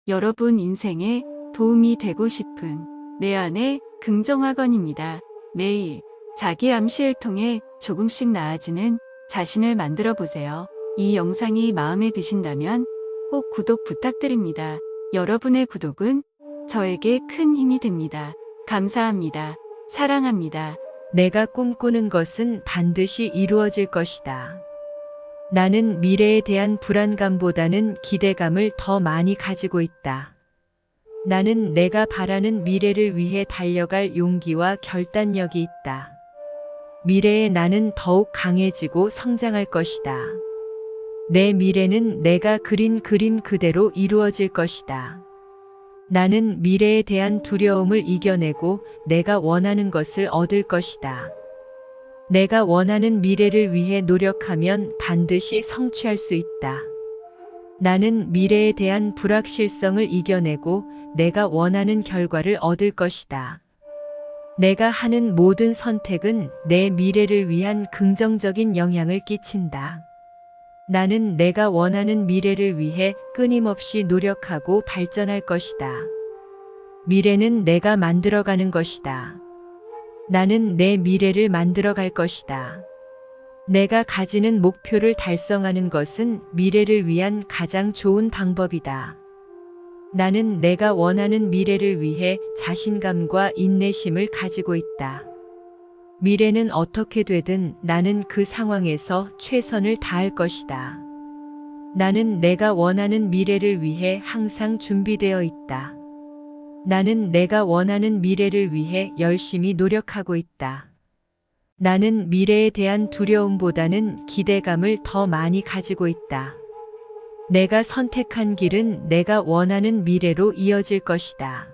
여러분 인생에 도움이 되고 싶은 내 안의 긍정학원입니다. 매일 자기 암시를 통해 조금씩 나아지는 자신을 만들어 보세요. 이 영상이 마음에 드신다면 꼭 구독 부탁드립니다. 여러분의 구독은 저에게 큰 힘이 됩니다. 감사합니다. 사랑합니다. 내가 꿈꾸는 것은 반드시 이루어질 것이다. 나는 미래에 대한 불안감보다는 기대감을 더 많이 가지고 있다. 나는 내가 바라는 미래를 위해 달려갈 용기와 결단력이 있다. 미래에 나는 더욱 강해지고 성장할 것이다. 내 미래는 내가 그린 그림 그대로 이루어질 것이다. 나는 미래에 대한 두려움을 이겨내고 내가 원하는 것을 얻을 것이다. 내가 원하는 미래를 위해 노력하면 반드시 성취할 수 있다. 나는 미래에 대한 불확실성을 이겨내고 내가 원하는 결과를 얻을 것이다. 내가 하는 모든 선택은 내 미래를 위한 긍정적인 영향을 끼친다. 나는 내가 원하는 미래를 위해 끊임없이 노력하고 발전할 것이다. 미래는 내가 만들어가는 것이다. 나는 내 미래를 만들어갈 것이다. 내가 가지는 목표를 달성하는 것은 미래를 위한 가장 좋은 방법이다. 나는 내가 원하는 미래를 위해 자신감과 인내심을 가지고 있다. 미래는 어떻게 되든 나는 그 상황에서 최선을 다할 것이다. 나는 내가 원하는 미래를 위해 항상 준비되어 있다. 나는 내가 원하는 미래를 위해 열심히 노력하고 있다. 나는 미래에 대한 두려움보다는 기대감을 더 많이 가지고 있다. 내가 선택한 길은 내가 원하는 미래로 이어질 것이다.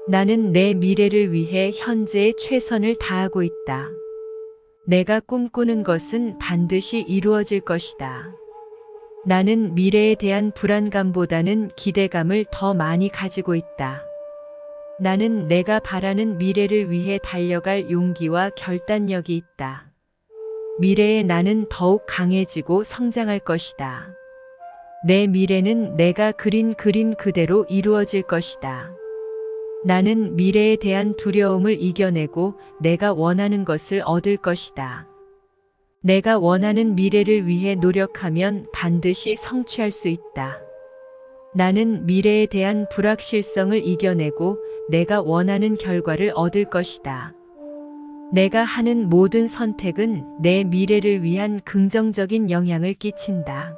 나는 내 미래를 위해 현재의 최선을 다하고 있다. 내가 꿈꾸는 것은 반드시 이루어질 것이다. 나는 미래에 대한 불안감보다는 기대감을 더 많이 가지고 있다. 나는 내가 바라는 미래를 위해 달려갈 용기와 결단력이 있다. 미래에 나는 더욱 강해지고 성장할 것이다. 내 미래는 내가 그린 그림 그대로 이루어질 것이다. 나는 미래에 대한 두려움을 이겨내고 내가 원하는 것을 얻을 것이다. 내가 원하는 미래를 위해 노력하면 반드시 성취할 수 있다. 나는 미래에 대한 불확실성을 이겨내고 내가 원하는 결과를 얻을 것이다. 내가 하는 모든 선택은 내 미래를 위한 긍정적인 영향을 끼친다.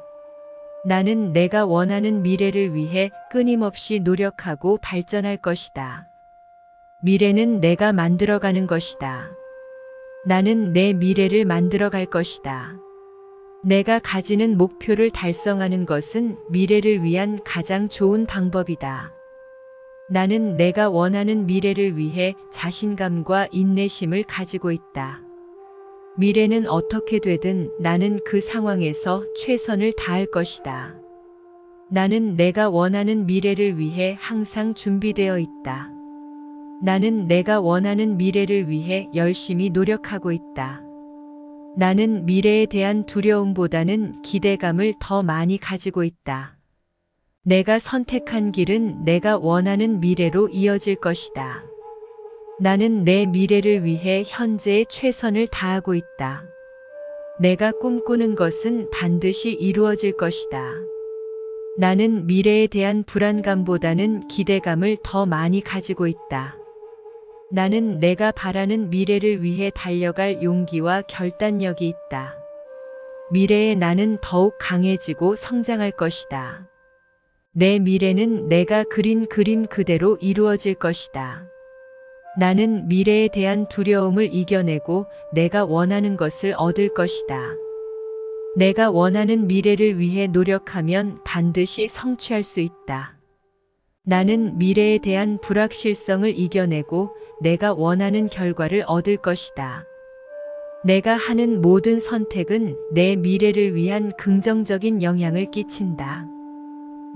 나는 내가 원하는 미래를 위해 끊임없이 노력하고 발전할 것이다. 미래는 내가 만들어가는 것이다. 나는 내 미래를 만들어갈 것이다. 내가 가지는 목표를 달성하는 것은 미래를 위한 가장 좋은 방법이다. 나는 내가 원하는 미래를 위해 자신감과 인내심을 가지고 있다. 미래는 어떻게 되든 나는 그 상황에서 최선을 다할 것이다. 나는 내가 원하는 미래를 위해 항상 준비되어 있다. 나는 내가 원하는 미래를 위해 열심히 노력하고 있다. 나는 미래에 대한 두려움보다는 기대감을 더 많이 가지고 있다. 내가 선택한 길은 내가 원하는 미래로 이어질 것이다. 나는 내 미래를 위해 현재의 최선을 다하고 있다. 내가 꿈꾸는 것은 반드시 이루어질 것이다. 나는 미래에 대한 불안감보다는 기대감을 더 많이 가지고 있다. 나는 내가 바라는 미래를 위해 달려갈 용기와 결단력이 있다. 미래에 나는 더욱 강해지고 성장할 것이다. 내 미래는 내가 그린 그림 그대로 이루어질 것이다. 나는 미래에 대한 두려움을 이겨내고 내가 원하는 것을 얻을 것이다. 내가 원하는 미래를 위해 노력하면 반드시 성취할 수 있다. 나는 미래에 대한 불확실성을 이겨내고 내가 원하는 결과를 얻을 것이다. 내가 하는 모든 선택은 내 미래를 위한 긍정적인 영향을 끼친다.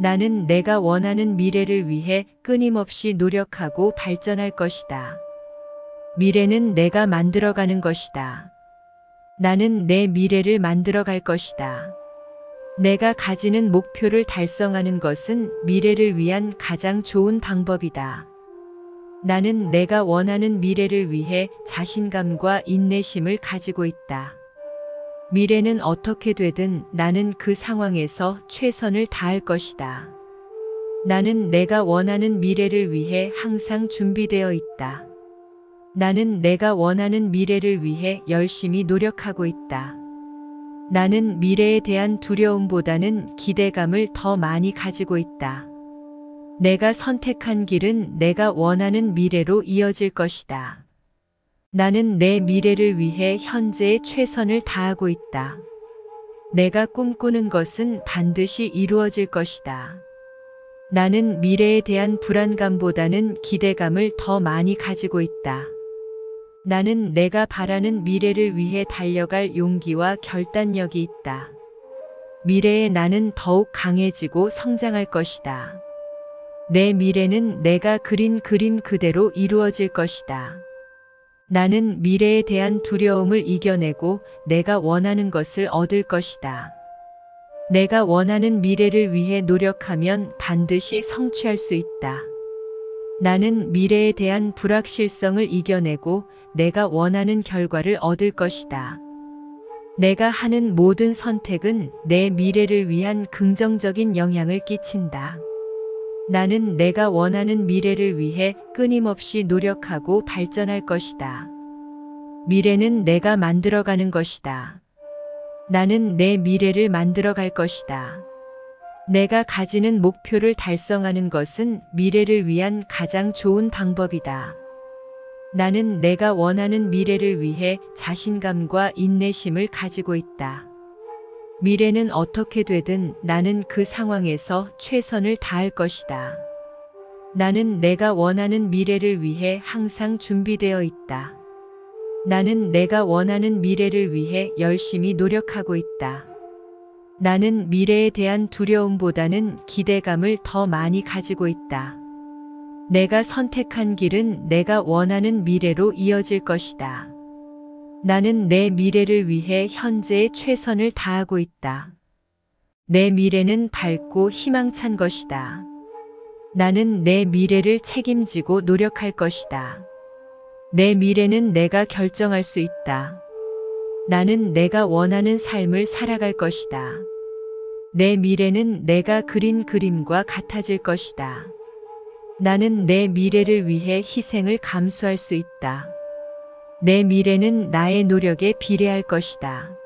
나는 내가 원하는 미래를 위해 끊임없이 노력하고 발전할 것이다. 미래는 내가 만들어가는 것이다. 나는 내 미래를 만들어갈 것이다. 내가 가지는 목표를 달성하는 것은 미래를 위한 가장 좋은 방법이다. 나는 내가 원하는 미래를 위해 자신감과 인내심을 가지고 있다. 미래는 어떻게 되든 나는 그 상황에서 최선을 다할 것이다. 나는 내가 원하는 미래를 위해 항상 준비되어 있다. 나는 내가 원하는 미래를 위해 열심히 노력하고 있다. 나는 미래에 대한 두려움보다는 기대감을 더 많이 가지고 있다. 내가 선택한 길은 내가 원하는 미래로 이어질 것이다. 나는 내 미래를 위해 현재의 최선을 다하고 있다. 내가 꿈꾸는 것은 반드시 이루어질 것이다. 나는 미래에 대한 불안감보다는 기대감을 더 많이 가지고 있다. 나는 내가 바라는 미래를 위해 달려갈 용기와 결단력이 있다. 미래에 나는 더욱 강해지고 성장할 것이다. 내 미래는 내가 그린 그림 그대로 이루어질 것이다. 나는 미래에 대한 두려움을 이겨내고 내가 원하는 것을 얻을 것이다. 내가 원하는 미래를 위해 노력하면 반드시 성취할 수 있다. 나는 미래에 대한 불확실성을 이겨내고 내가 원하는 결과를 얻을 것이다. 내가 하는 모든 선택은 내 미래를 위한 긍정적인 영향을 끼친다. 나는 내가 원하는 미래를 위해 끊임없이 노력하고 발전할 것이다. 미래는 내가 만들어가는 것이다. 나는 내 미래를 만들어갈 것이다. 내가 가지는 목표를 달성하는 것은 미래를 위한 가장 좋은 방법이다. 나는 내가 원하는 미래를 위해 자신감과 인내심을 가지고 있다. 미래는 어떻게 되든 나는 그 상황에서 최선을 다할 것이다. 나는 내가 원하는 미래를 위해 항상 준비되어 있다. 나는 내가 원하는 미래를 위해 열심히 노력하고 있다. 나는 미래에 대한 두려움보다는 기대감을 더 많이 가지고 있다. 내가 선택한 길은 내가 원하는 미래로 이어질 것이다. 나는 내 미래를 위해 현재의 최선을 다하고 있다. 내 미래는 밝고 희망찬 것이다. 나는 내 미래를 책임지고 노력할 것이다. 내 미래는 내가 결정할 수 있다. 나는 내가 원하는 삶을 살아갈 것이다. 내 미래는 내가 그린 그림과 같아질 것이다. 나는 내 미래를 위해 희생을 감수할 수 있다. 내 미래는 나의 노력에 비례할 것이다.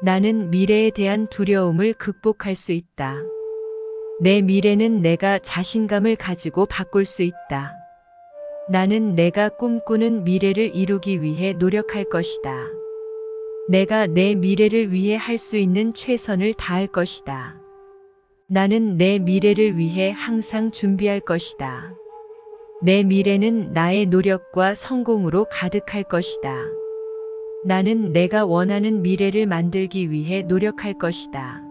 나는 미래에 대한 두려움을 극복할 수 있다. 내 미래는 내가 자신감을 가지고 바꿀 수 있다. 나는 내가 꿈꾸는 미래를 이루기 위해 노력할 것이다. 내가 내 미래를 위해 할 수 있는 최선을 다할 것이다. 나는 내 미래를 위해 항상 준비할 것이다. 내 미래는 나의 노력과 성공으로 가득할 것이다. 나는 내가 원하는 미래를 만들기 위해 노력할 것이다.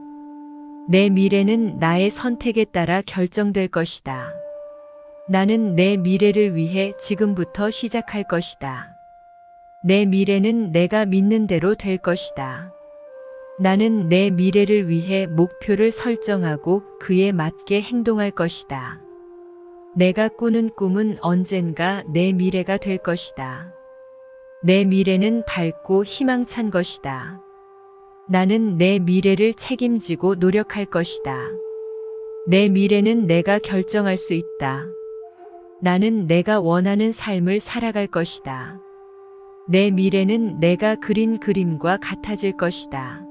내 미래는 나의 선택에 따라 결정될 것이다. 나는 내 미래를 위해 지금부터 시작할 것이다. 내 미래는 내가 믿는 대로 될 것이다. 나는 내 미래를 위해 목표를 설정하고 그에 맞게 행동할 것이다. 내가 꾸는 꿈은 언젠가 내 미래가 될 것이다. 내 미래는 밝고 희망찬 것이다. 나는 내 미래를 책임지고 노력할 것이다. 내 미래는 내가 결정할 수 있다. 나는 내가 원하는 삶을 살아갈 것이다. 내 미래는 내가 그린 그림과 같아질 것이다.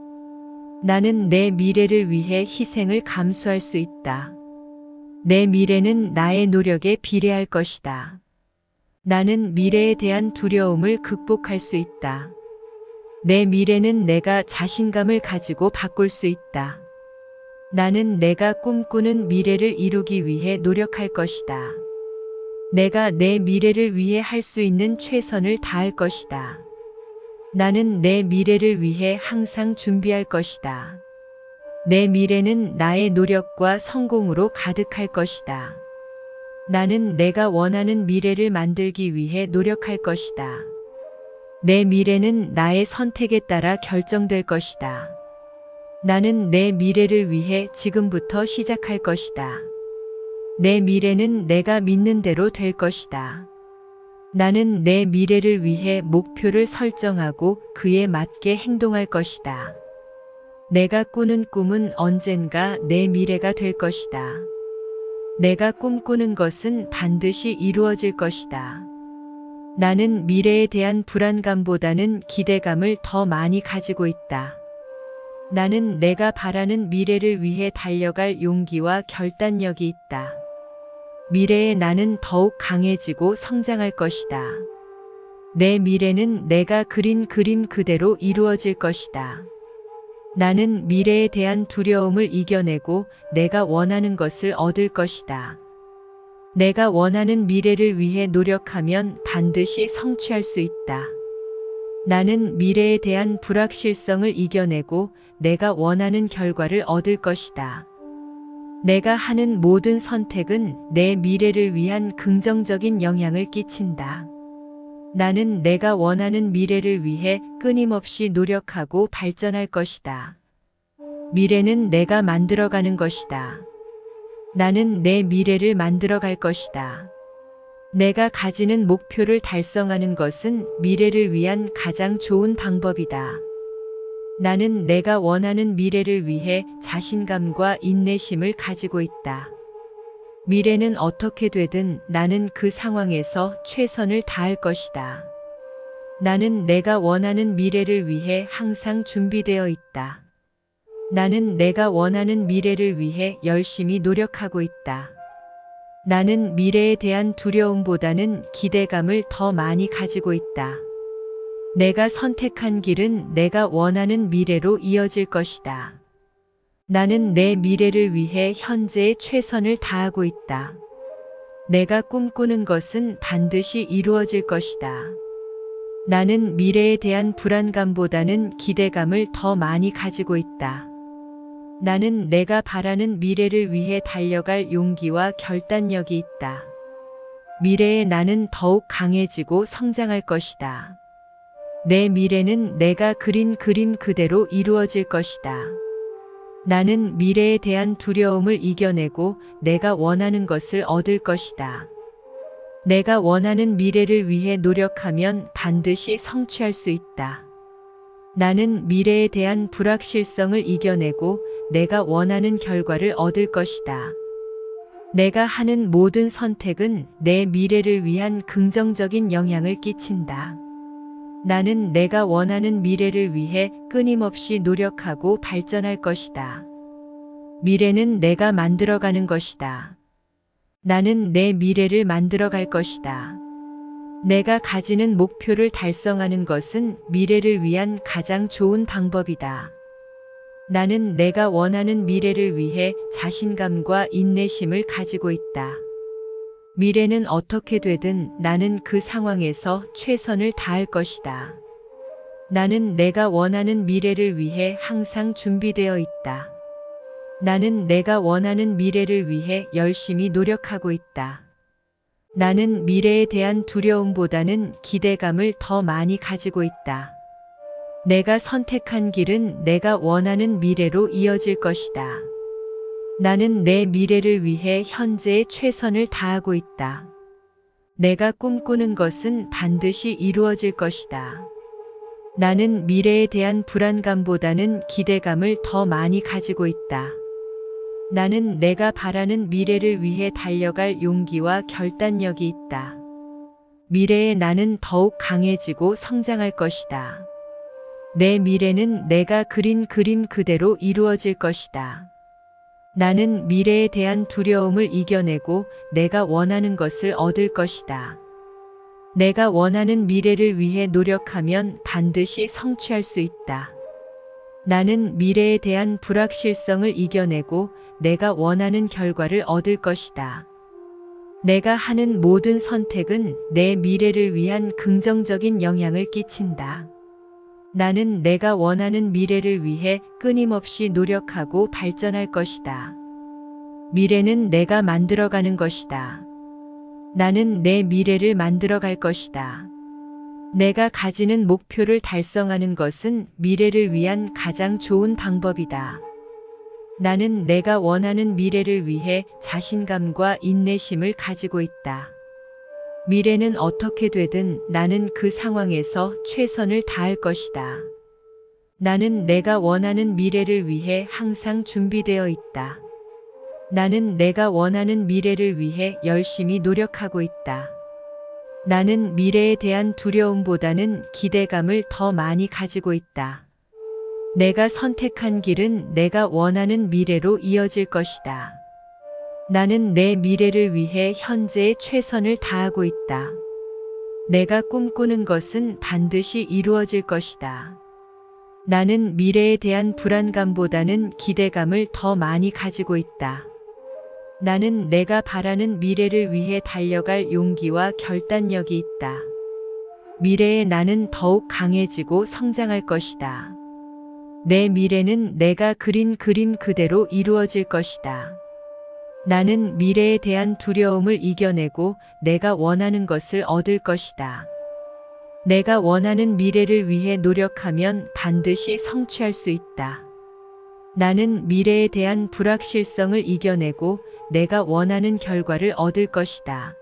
나는 내 미래를 위해 희생을 감수할 수 있다. 내 미래는 나의 노력에 비례할 것이다. 나는 미래에 대한 두려움을 극복할 수 있다. 내 미래는 내가 자신감을 가지고 바꿀 수 있다. 나는 내가 꿈꾸는 미래를 이루기 위해 노력할 것이다. 내가 내 미래를 위해 할 수 있는 최선을 다할 것이다. 나는 내 미래를 위해 항상 준비할 것이다. 내 미래는 나의 노력과 성공으로 가득할 것이다. 나는 내가 원하는 미래를 만들기 위해 노력할 것이다. 내 미래는 나의 선택에 따라 결정될 것이다. 나는 내 미래를 위해 지금부터 시작할 것이다. 내 미래는 내가 믿는 대로 될 것이다. 나는 내 미래를 위해 목표를 설정하고 그에 맞게 행동할 것이다. 내가 꾸는 꿈은 언젠가 내 미래가 될 것이다. 내가 꿈꾸는 것은 반드시 이루어질 것이다. 나는 미래에 대한 불안감보다는 기대감을 더 많이 가지고 있다. 나는 내가 바라는 미래를 위해 달려갈 용기와 결단력이 있다. 미래의 나는 더욱 강해지고 성장할 것이다. 내 미래는 내가 그린 그림 그대로 이루어질 것이다. 나는 미래에 대한 두려움을 이겨내고 내가 원하는 것을 얻을 것이다. 내가 원하는 미래를 위해 노력하면 반드시 성취할 수 있다. 나는 미래에 대한 불확실성을 이겨내고 내가 원하는 결과를 얻을 것이다. 내가 하는 모든 선택은 내 미래를 위한 긍정적인 영향을 끼친다. 나는 내가 원하는 미래를 위해 끊임없이 노력하고 발전할 것이다. 미래는 내가 만들어가는 것이다. 나는 내 미래를 만들어갈 것이다. 내가 가지는 목표를 달성하는 것은 미래를 위한 가장 좋은 방법이다. 나는 내가 원하는 미래를 위해 자신감과 인내심을 가지고 있다. 미래는 어떻게 되든 나는 그 상황에서 최선을 다할 것이다. 나는 내가 원하는 미래를 위해 항상 준비되어 있다. 나는 내가 원하는 미래를 위해 열심히 노력하고 있다. 나는 미래에 대한 두려움보다는 기대감을 더 많이 가지고 있다. 내가 선택한 길은 내가 원하는 미래로 이어질 것이다. 나는 내 미래를 위해 현재의 최선을 다하고 있다. 내가 꿈꾸는 것은 반드시 이루어질 것이다. 나는 미래에 대한 불안감보다는 기대감을 더 많이 가지고 있다. 나는 내가 바라는 미래를 위해 달려갈 용기와 결단력이 있다. 미래의 나는 더욱 강해지고 성장할 것이다. 내 미래는 내가 그린 그림 그대로 이루어질 것이다. 나는 미래에 대한 두려움을 이겨내고 내가 원하는 것을 얻을 것이다. 내가 원하는 미래를 위해 노력하면 반드시 성취할 수 있다. 나는 미래에 대한 불확실성을 이겨내고 내가 원하는 결과를 얻을 것이다. 내가 하는 모든 선택은 내 미래를 위한 긍정적인 영향을 끼친다. 나는 내가 원하는 미래를 위해 끊임없이 노력하고 발전할 것이다. 미래는 내가 만들어가는 것이다. 나는 내 미래를 만들어갈 것이다. 내가 가지는 목표를 달성하는 것은 미래를 위한 가장 좋은 방법이다. 나는 내가 원하는 미래를 위해 자신감과 인내심을 가지고 있다. 미래는 어떻게 되든 나는 그 상황에서 최선을 다할 것이다. 나는 내가 원하는 미래를 위해 항상 준비되어 있다. 나는 내가 원하는 미래를 위해 열심히 노력하고 있다. 나는 미래에 대한 두려움보다는 기대감을 더 많이 가지고 있다. 내가 선택한 길은 내가 원하는 미래로 이어질 것이다. 나는 내 미래를 위해 현재의 최선을 다하고 있다. 내가 꿈꾸는 것은 반드시 이루어질 것이다. 나는 미래에 대한 불안감보다는 기대감을 더 많이 가지고 있다. 나는 내가 바라는 미래를 위해 달려갈 용기와 결단력이 있다. 미래의 나는 더욱 강해지고 성장할 것이다. 내 미래는 내가 그린 그림 그대로 이루어질 것이다. 나는 미래에 대한 두려움을 이겨내고 내가 원하는 것을 얻을 것이다. 내가 원하는 미래를 위해 노력하면 반드시 성취할 수 있다. 나는 미래에 대한 불확실성을 이겨내고 내가 원하는 결과를 얻을 것이다. 내가 하는 모든 선택은 내 미래를 위한 긍정적인 영향을 끼친다. 나는 내가 원하는 미래를 위해 끊임없이 노력하고 발전할 것이다. 미래는 내가 만들어가는 것이다. 나는 내 미래를 만들어갈 것이다. 내가 가지는 목표를 달성하는 것은 미래를 위한 가장 좋은 방법이다. 나는 내가 원하는 미래를 위해 자신감과 인내심을 가지고 있다. 미래는 어떻게 되든 나는 그 상황에서 최선을 다할 것이다. 나는 내가 원하는 미래를 위해 항상 준비되어 있다. 나는 내가 원하는 미래를 위해 열심히 노력하고 있다. 나는 미래에 대한 두려움보다는 기대감을 더 많이 가지고 있다. 내가 선택한 길은 내가 원하는 미래로 이어질 것이다. 나는 내 미래를 위해 현재의 최선을 다하고 있다. 내가 꿈꾸는 것은 반드시 이루어질 것이다. 나는 미래에 대한 불안감보다는 기대감을 더 많이 가지고 있다. 나는 내가 바라는 미래를 위해 달려갈 용기와 결단력이 있다. 미래에 나는 더욱 강해지고 성장할 것이다. 내 미래는 내가 그린 그림 그대로 이루어질 것이다. 나는 미래에 대한 두려움을 이겨내고 내가 원하는 것을 얻을 것이다. 내가 원하는 미래를 위해 노력하면 반드시 성취할 수 있다. 나는 미래에 대한 불확실성을 이겨내고 내가 원하는 결과를 얻을 것이다.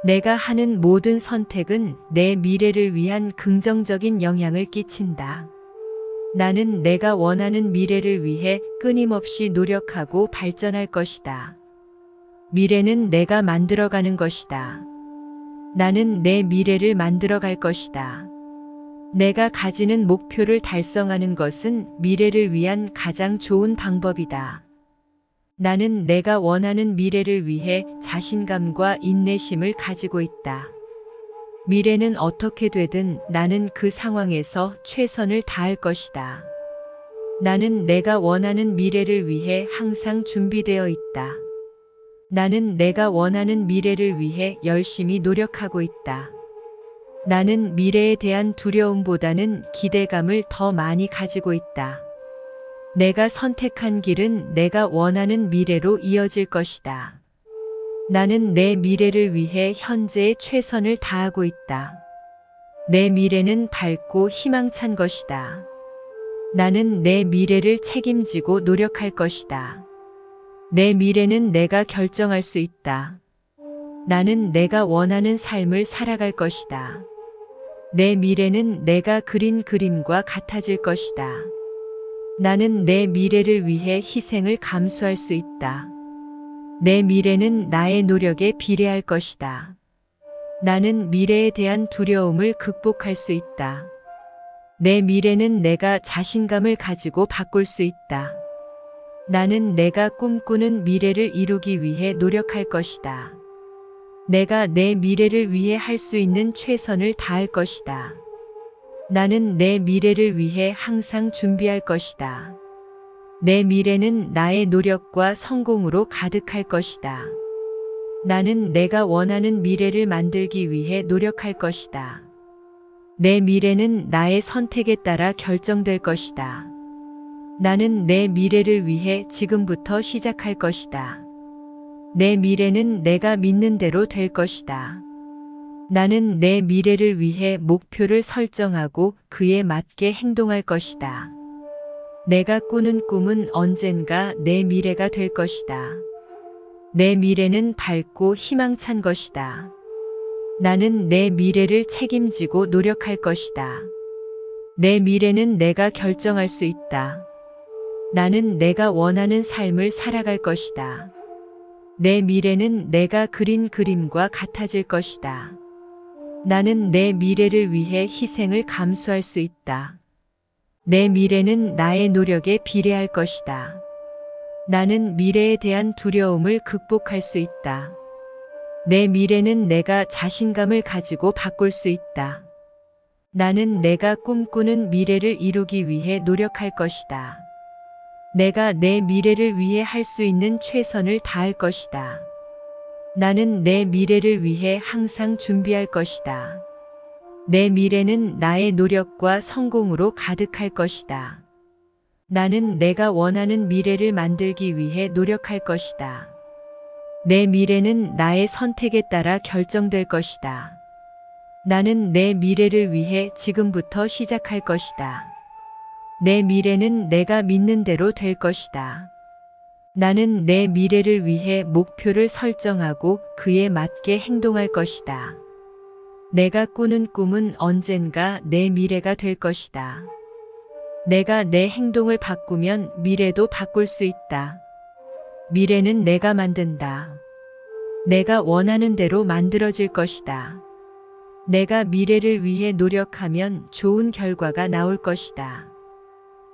내가 하는 모든 선택은 내 미래를 위한 긍정적인 영향을 끼친다. 나는 내가 원하는 미래를 위해 끊임없이 노력하고 발전할 것이다. 미래는 내가 만들어가는 것이다. 나는 내 미래를 만들어갈 것이다. 내가 가지는 목표를 달성하는 것은 미래를 위한 가장 좋은 방법이다. 나는 내가 원하는 미래를 위해 자신감과 인내심을 가지고 있다. 미래는 어떻게 되든 나는 그 상황에서 최선을 다할 것이다. 나는 내가 원하는 미래를 위해 항상 준비되어 있다. 나는 내가 원하는 미래를 위해 열심히 노력하고 있다. 나는 미래에 대한 두려움보다는 기대감을 더 많이 가지고 있다. 내가 선택한 길은 내가 원하는 미래로 이어질 것이다. 나는 내 미래를 위해 현재의 최선을 다하고 있다. 내 미래는 밝고 희망찬 것이다. 나는 내 미래를 책임지고 노력할 것이다. 내 미래는 내가 결정할 수 있다. 나는 내가 원하는 삶을 살아갈 것이다. 내 미래는 내가 그린 그림과 같아질 것이다. 나는 내 미래를 위해 희생을 감수할 수 있다. 내 미래는 나의 노력에 비례할 것이다. 나는 미래에 대한 두려움을 극복할 수 있다. 내 미래는 내가 자신감을 가지고 바꿀 수 있다. 나는 내가 꿈꾸는 미래를 이루기 위해 노력할 것이다. 내가 내 미래를 위해 할 수 있는 최선을 다할 것이다. 나는 내 미래를 위해 항상 준비할 것이다. 내 미래는 나의 노력과 성공으로 가득할 것이다. 나는 내가 원하는 미래를 만들기 위해 노력할 것이다. 내 미래는 나의 선택에 따라 결정될 것이다. 나는 내 미래를 위해 지금부터 시작할 것이다. 내 미래는 내가 믿는 대로 될 것이다. 나는 내 미래를 위해 목표를 설정하고 그에 맞게 행동할 것이다. 내가 꾸는 꿈은 언젠가 내 미래가 될 것이다. 내 미래는 밝고 희망찬 것이다. 나는 내 미래를 책임지고 노력할 것이다. 내 미래는 내가 결정할 수 있다. 나는 내가 원하는 삶을 살아갈 것이다. 내 미래는 내가 그린 그림과 같아질 것이다. 나는 내 미래를 위해 희생을 감수할 수 있다. 내 미래는 나의 노력에 비례할 것이다. 나는 미래에 대한 두려움을 극복할 수 있다. 내 미래는 내가 자신감을 가지고 바꿀 수 있다. 나는 내가 꿈꾸는 미래를 이루기 위해 노력할 것이다. 내가 내 미래를 위해 할 수 있는 최선을 다할 것이다. 나는 내 미래를 위해 항상 준비할 것이다. 내 미래는 나의 노력과 성공으로 가득할 것이다. 나는 내가 원하는 미래를 만들기 위해 노력할 것이다. 내 미래는 나의 선택에 따라 결정될 것이다. 나는 내 미래를 위해 지금부터 시작할 것이다. 내 미래는 내가 믿는 대로 될 것이다. 나는 내 미래를 위해 목표를 설정하고 그에 맞게 행동할 것이다. 내가 꾸는 꿈은 언젠가 내 미래가 될 것이다. 내가 내 행동을 바꾸면 미래도 바꿀 수 있다. 미래는 내가 만든다. 내가 원하는 대로 만들어질 것이다. 내가 미래를 위해 노력하면 좋은 결과가 나올 것이다.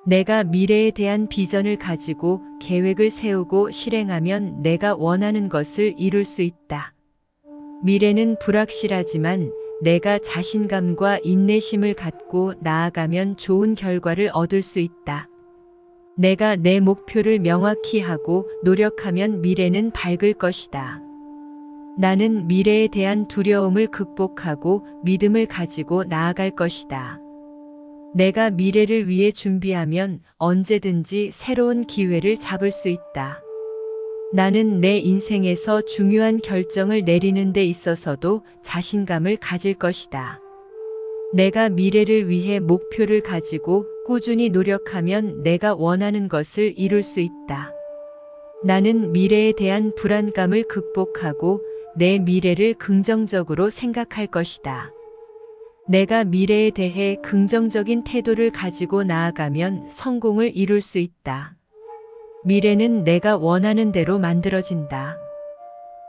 내가 미래에 대한 비전을 가지고 계획을 세우고 실행하면 내가 원하는 것을 이룰 수 있다. 미래는 불확실하지만 내가 자신감과 인내심을 갖고 나아가면 좋은 결과를 얻을 수 있다. 내가 내 목표를 명확히 하고 노력하면 미래는 밝을 것이다. 나는 미래에 대한 두려움을 극복하고 믿음을 가지고 나아갈 것이다. 내가 미래를 위해 준비하면 언제든지 새로운 기회를 잡을 수 있다. 나는 내 인생에서 중요한 결정을 내리는 데 있어서도 자신감을 가질 것이다. 내가 미래를 위해 목표를 가지고 꾸준히 노력하면 내가 원하는 것을 이룰 수 있다. 나는 미래에 대한 불안감을 극복하고 내 미래를 긍정적으로 생각할 것이다. 내가 미래에 대해 긍정적인 태도를 가지고 나아가면 성공을 이룰 수 있다. 미래는 내가 원하는 대로 만들어진다.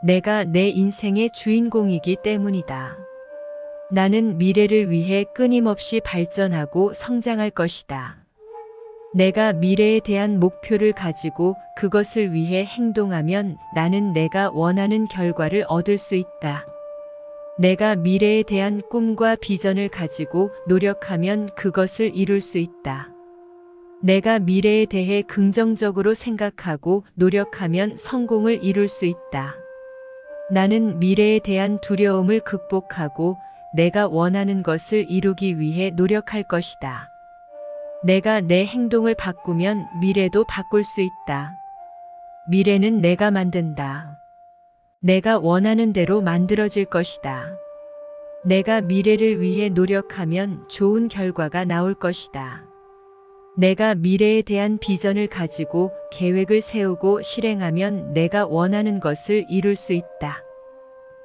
내가 내 인생의 주인공이기 때문이다. 나는 미래를 위해 끊임없이 발전하고 성장할 것이다. 내가 미래에 대한 목표를 가지고 그것을 위해 행동하면 나는 내가 원하는 결과를 얻을 수 있다. 내가 미래에 대한 꿈과 비전을 가지고 노력하면 그것을 이룰 수 있다. 내가 미래에 대해 긍정적으로 생각하고 노력하면 성공을 이룰 수 있다. 나는 미래에 대한 두려움을 극복하고 내가 원하는 것을 이루기 위해 노력할 것이다. 내가 내 행동을 바꾸면 미래도 바꿀 수 있다. 미래는 내가 만든다. 내가 원하는 대로 만들어질 것이다. 내가 미래를 위해 노력하면 좋은 결과가 나올 것이다. 내가 미래에 대한 비전을 가지고 계획을 세우고 실행하면 내가 원하는 것을 이룰 수 있다.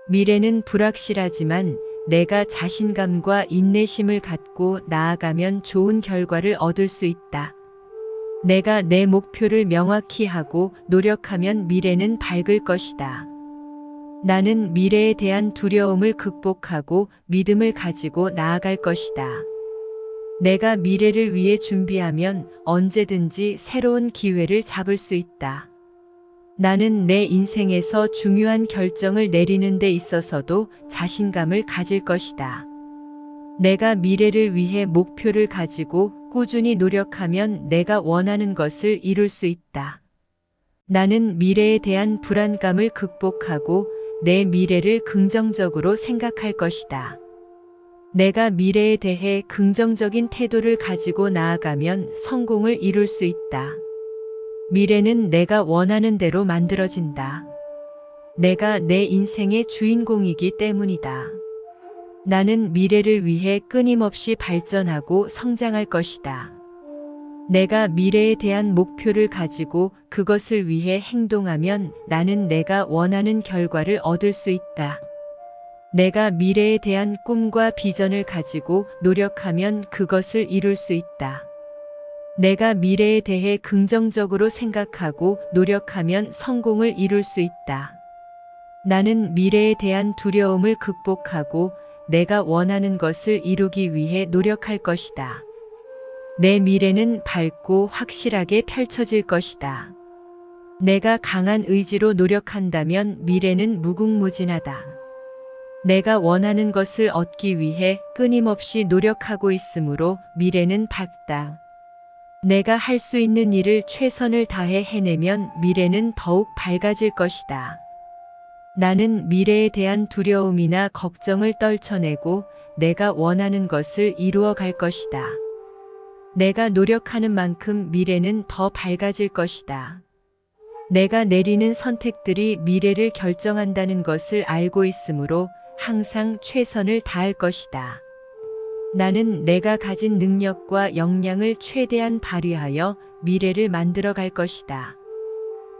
미래는 불확실하지만 내가 자신감과 인내심을 갖고 나아가면 좋은 결과를 얻을 수 있다. 내가 내 목표를 명확히 하고 노력하면 미래는 밝을 것이다. 나는 미래에 대한 두려움을 극복하고 믿음을 가지고 나아갈 것이다. 내가 미래를 위해 준비하면 언제든지 새로운 기회를 잡을 수 있다. 나는 내 인생에서 중요한 결정을 내리는 데 있어서도 자신감을 가질 것이다. 내가 미래를 위해 목표를 가지고 꾸준히 노력하면 내가 원하는 것을 이룰 수 있다. 나는 미래에 대한 불안감을 극복하고 내 미래를 긍정적으로 생각할 것이다. 내가 미래에 대해 긍정적인 태도를 가지고 나아가면 성공을 이룰 수 있다. 미래는 내가 원하는 대로 만들어진다. 내가 내 인생의 주인공이기 때문이다. 나는 미래를 위해 끊임없이 발전하고 성장할 것이다. 내가 미래에 대한 목표를 가지고 그것을 위해 행동하면 나는 내가 원하는 결과를 얻을 수 있다. 내가 미래에 대한 꿈과 비전을 가지고 노력하면 그것을 이룰 수 있다. 내가 미래에 대해 긍정적으로 생각하고 노력하면 성공을 이룰 수 있다. 나는 미래에 대한 두려움을 극복하고 내가 원하는 것을 이루기 위해 노력할 것이다. 내 미래는 밝고 확실하게 펼쳐질 것이다. 내가 강한 의지로 노력한다면 미래는 무궁무진하다. 내가 원하는 것을 얻기 위해 끊임없이 노력하고 있으므로 미래는 밝다. 내가 할 수 있는 일을 최선을 다해 해내면 미래는 더욱 밝아질 것이다. 나는 미래에 대한 두려움이나 걱정을 떨쳐내고 내가 원하는 것을 이루어 갈 것이다. 내가 노력하는 만큼 미래는 더 밝아질 것이다. 내가 내리는 선택들이 미래를 결정한다는 것을 알고 있으므로 항상 최선을 다할 것이다. 나는 내가 가진 능력과 역량을 최대한 발휘하여 미래를 만들어 갈 것이다.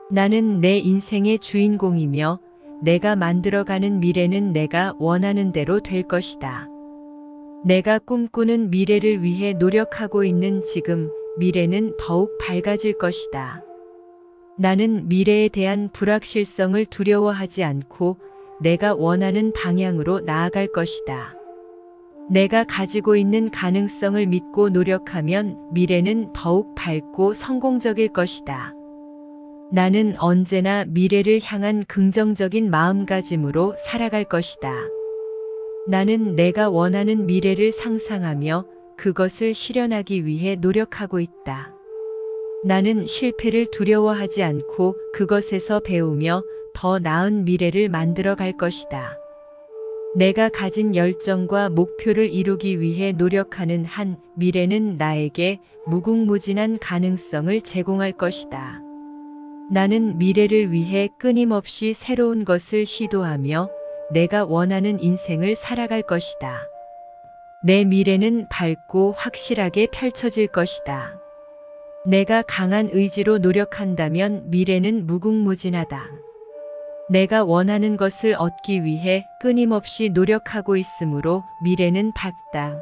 나는 내 인생의 주인공이며 내가 만들어가는 미래는 내가 원하는 대로 될 것이다. 내가 꿈꾸는 미래를 위해 노력하고 있는 지금, 미래는 더욱 밝아질 것이다. 나는 미래에 대한 불확실성을 두려워하지 않고 내가 원하는 방향으로 나아갈 것이다. 내가 가지고 있는 가능성을 믿고 노력하면 미래는 더욱 밝고 성공적일 것이다. 나는 언제나 미래를 향한 긍정적인 마음가짐으로 살아갈 것이다. 나는 내가 원하는 미래를 상상하며 그것을 실현하기 위해 노력하고 있다. 나는 실패를 두려워하지 않고 그것에서 배우며 더 나은 미래를 만들어 갈 것이다. 내가 가진 열정과 목표를 이루기 위해 노력하는 한, 미래는 나에게 무궁무진한 가능성을 제공할 것이다. 나는 미래를 위해 끊임없이 새로운 것을 시도하며 내가 원하는 인생을 살아갈 것이다. 내 미래는 밝고 확실하게 펼쳐질 것이다. 내가 강한 의지로 노력한다면 미래는 무궁무진하다. 내가 원하는 것을 얻기 위해 끊임없이 노력하고 있으므로 미래는 밝다.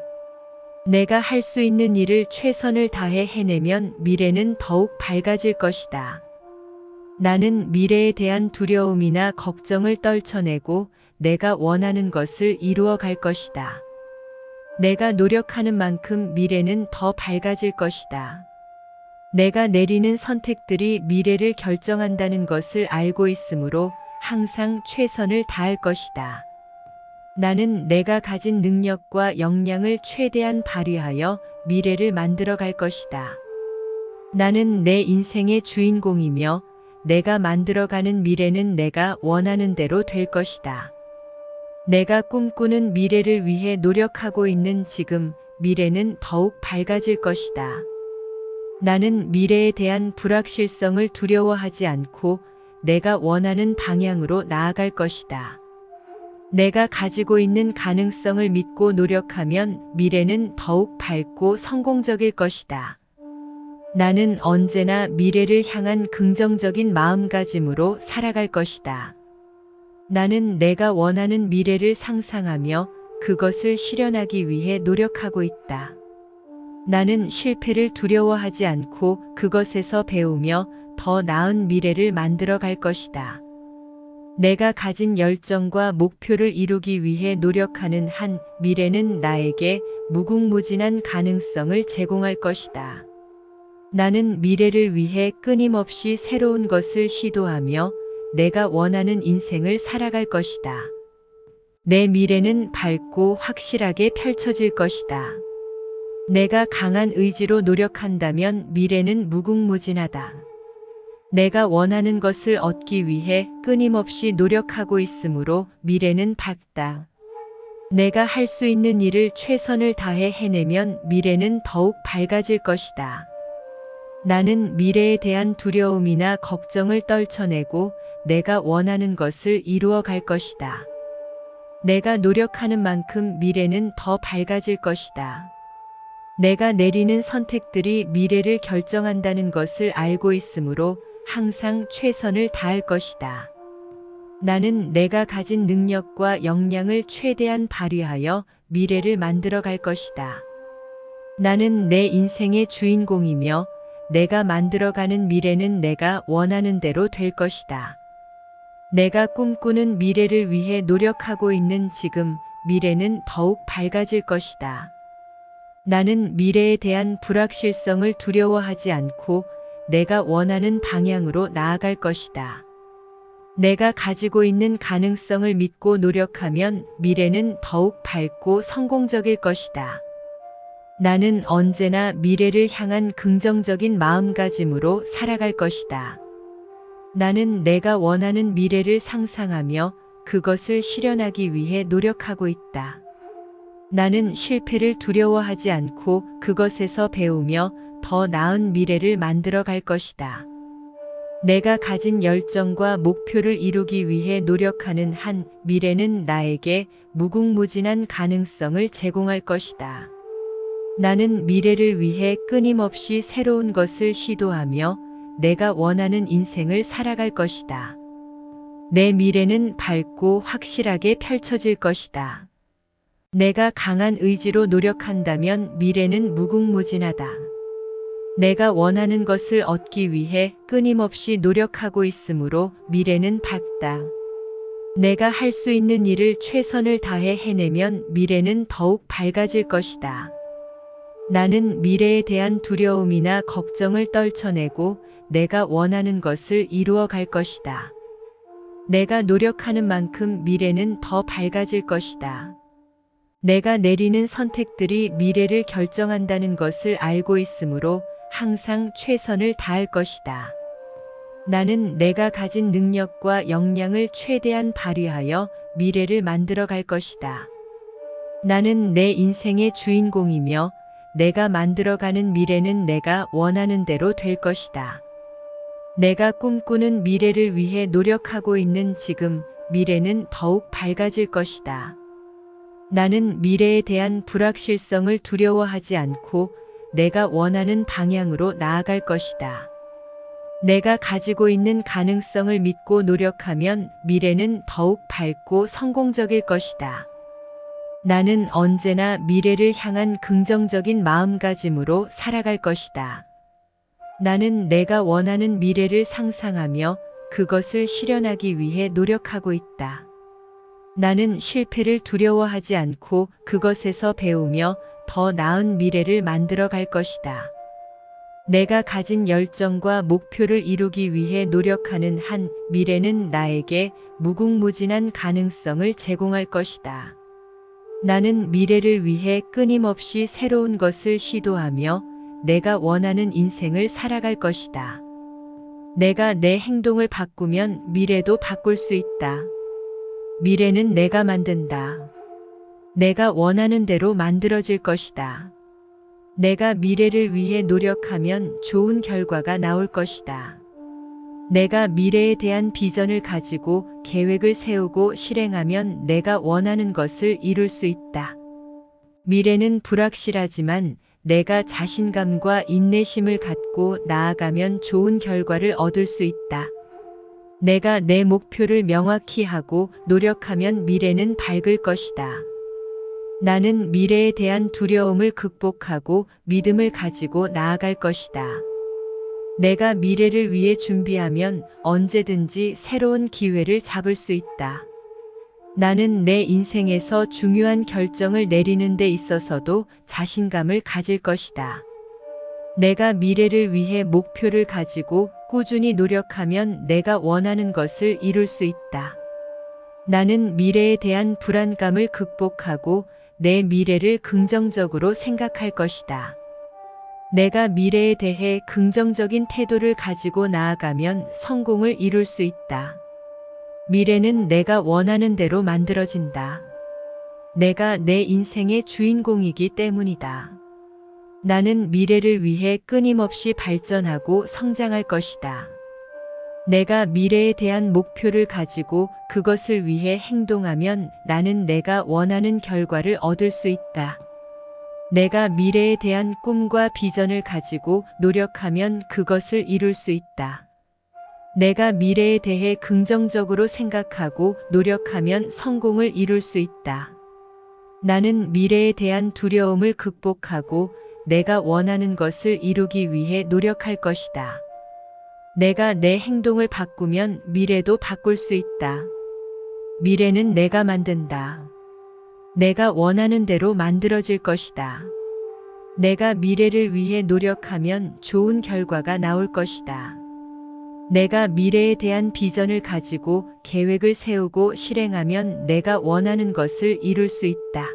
내가 할 수 있는 일을 최선을 다해 해내면 미래는 더욱 밝아질 것이다. 나는 미래에 대한 두려움이나 걱정을 떨쳐내고 내가 원하는 것을 이루어 갈 것이다. 내가 노력하는 만큼 미래는 더 밝아질 것이다. 내가 내리는 선택들이 미래를 결정한다는 것을 알고 있으므로 항상 최선을 다할 것이다. 나는 내가 가진 능력과 역량을 최대한 발휘하여 미래를 만들어 갈 것이다. 나는 내 인생의 주인공이며 내가 만들어가는 미래는 내가 원하는 대로 될 것이다. 내가 꿈꾸는 미래를 위해 노력하고 있는 지금, 미래는 더욱 밝아질 것이다. 나는 미래에 대한 불확실성을 두려워하지 않고 내가 원하는 방향으로 나아갈 것이다. 내가 가지고 있는 가능성을 믿고 노력하면 미래는 더욱 밝고 성공적일 것이다. 나는 언제나 미래를 향한 긍정적인 마음가짐으로 살아갈 것이다. 나는 내가 원하는 미래를 상상하며 그것을 실현하기 위해 노력하고 있다. 나는 실패를 두려워하지 않고 그것에서 배우며 더 나은 미래를 만들어 갈 것이다. 내가 가진 열정과 목표를 이루기 위해 노력하는 한, 미래는 나에게 무궁무진한 가능성을 제공할 것이다. 나는 미래를 위해 끊임없이 새로운 것을 시도하며 내가 원하는 인생을 살아갈 것이다. 내 미래는 밝고 확실하게 펼쳐질 것이다. 내가 강한 의지로 노력한다면 미래는 무궁무진하다. 내가 원하는 것을 얻기 위해 끊임없이 노력하고 있으므로 미래는 밝다. 내가 할 수 있는 일을 최선을 다해 해내면 미래는 더욱 밝아질 것이다. 나는 미래에 대한 두려움이나 걱정을 떨쳐내고 내가 원하는 것을 이루어 갈 것이다. 내가 노력하는 만큼 미래는 더 밝아질 것이다. 내가 내리는 선택들이 미래를 결정한다는 것을 알고 있으므로 항상 최선을 다할 것이다. 나는 내가 가진 능력과 역량을 최대한 발휘하여 미래를 만들어 갈 것이다. 나는 내 인생의 주인공이며 내가 만들어가는 미래는 내가 원하는 대로 될 것이다. 내가 꿈꾸는 미래를 위해 노력하고 있는 지금, 미래는 더욱 밝아질 것이다. 나는 미래에 대한 불확실성을 두려워하지 않고 내가 원하는 방향으로 나아갈 것이다. 내가 가지고 있는 가능성을 믿고 노력하면 미래는 더욱 밝고 성공적일 것이다. 나는 언제나 미래를 향한 긍정적인 마음가짐으로 살아갈 것이다. 나는 내가 원하는 미래를 상상하며 그것을 실현하기 위해 노력하고 있다. 나는 실패를 두려워하지 않고 그것에서 배우며 더 나은 미래를 만들어 갈 것이다. 내가 가진 열정과 목표를 이루기 위해 노력하는 한, 미래는 나에게 무궁무진한 가능성을 제공할 것이다. 나는 미래를 위해 끊임없이 새로운 것을 시도하며 내가 원하는 인생을 살아갈 것이다. 내 미래는 밝고 확실하게 펼쳐질 것이다. 내가 강한 의지로 노력한다면 미래는 무궁무진하다. 내가 원하는 것을 얻기 위해 끊임없이 노력하고 있으므로 미래는 밝다. 내가 할 수 있는 일을 최선을 다해 해내면 미래는 더욱 밝아질 것이다. 나는 미래에 대한 두려움이나 걱정을 떨쳐내고 내가 원하는 것을 이루어 갈 것이다. 내가 노력하는 만큼 미래는 더 밝아질 것이다. 내가 내리는 선택들이 미래를 결정한다는 것을 알고 있으므로 항상 최선을 다할 것이다. 나는 내가 가진 능력과 역량을 최대한 발휘하여 미래를 만들어 갈 것이다. 나는 내 인생의 주인공이며 내가 만들어가는 미래는 내가 원하는 대로 될 것이다. 내가 꿈꾸는 미래를 위해 노력하고 있는 지금, 미래는 더욱 밝아질 것이다. 나는 미래에 대한 불확실성을 두려워하지 않고 내가 원하는 방향으로 나아갈 것이다. 내가 가지고 있는 가능성을 믿고 노력하면 미래는 더욱 밝고 성공적일 것이다. 나는 언제나 미래를 향한 긍정적인 마음가짐으로 살아갈 것이다. 나는 내가 원하는 미래를 상상하며 그것을 실현하기 위해 노력하고 있다. 나는 실패를 두려워하지 않고 그것에서 배우며 더 나은 미래를 만들어 갈 것이다. 내가 가진 열정과 목표를 이루기 위해 노력하는 한, 미래는 나에게 무궁무진한 가능성을 제공할 것이다. 나는 미래를 위해 끊임없이 새로운 것을 시도하며 내가 원하는 인생을 살아갈 것이다. 내가 내 행동을 바꾸면 미래도 바꿀 수 있다. 미래는 내가 만든다. 내가 원하는 대로 만들어질 것이다. 내가 미래를 위해 노력하면 좋은 결과가 나올 것이다. 내가 미래에 대한 비전을 가지고 계획을 세우고 실행하면 내가 원하는 것을 이룰 수 있다. 미래는 불확실하지만 내가 자신감과 인내심을 갖고 나아가면 좋은 결과를 얻을 수 있다. 내가 내 목표를 명확히 하고 노력하면 미래는 밝을 것이다. 나는 미래에 대한 두려움을 극복하고 믿음을 가지고 나아갈 것이다. 내가 미래를 위해 준비하면 언제든지 새로운 기회를 잡을 수 있다. 나는 내 인생에서 중요한 결정을 내리는 데 있어서도 자신감을 가질 것이다. 내가 미래를 위해 목표를 가지고 꾸준히 노력하면 내가 원하는 것을 이룰 수 있다. 나는 미래에 대한 불안감을 극복하고 내 미래를 긍정적으로 생각할 것이다. 내가 미래에 대해 긍정적인 태도를 가지고 나아가면 성공을 이룰 수 있다. 미래는 내가 원하는 대로 만들어진다. 내가 내 인생의 주인공이기 때문이다. 나는 미래를 위해 끊임없이 발전하고 성장할 것이다. 내가 미래에 대한 목표를 가지고 그것을 위해 행동하면 나는 내가 원하는 결과를 얻을 수 있다. 내가 미래에 대한 꿈과 비전을 가지고 노력하면 그것을 이룰 수 있다. 내가 미래에 대해 긍정적으로 생각하고 노력하면 성공을 이룰 수 있다. 나는 미래에 대한 두려움을 극복하고 내가 원하는 것을 이루기 위해 노력할 것이다. 내가 내 행동을 바꾸면 미래도 바꿀 수 있다. 미래는 내가 만든다. 내가 원하는 대로 만들어질 것이다. 내가 미래를 위해 노력하면 좋은 결과가 나올 것이다. 내가 미래에 대한 비전을 가지고 계획을 세우고 실행하면 내가 원하는 것을 이룰 수 있다.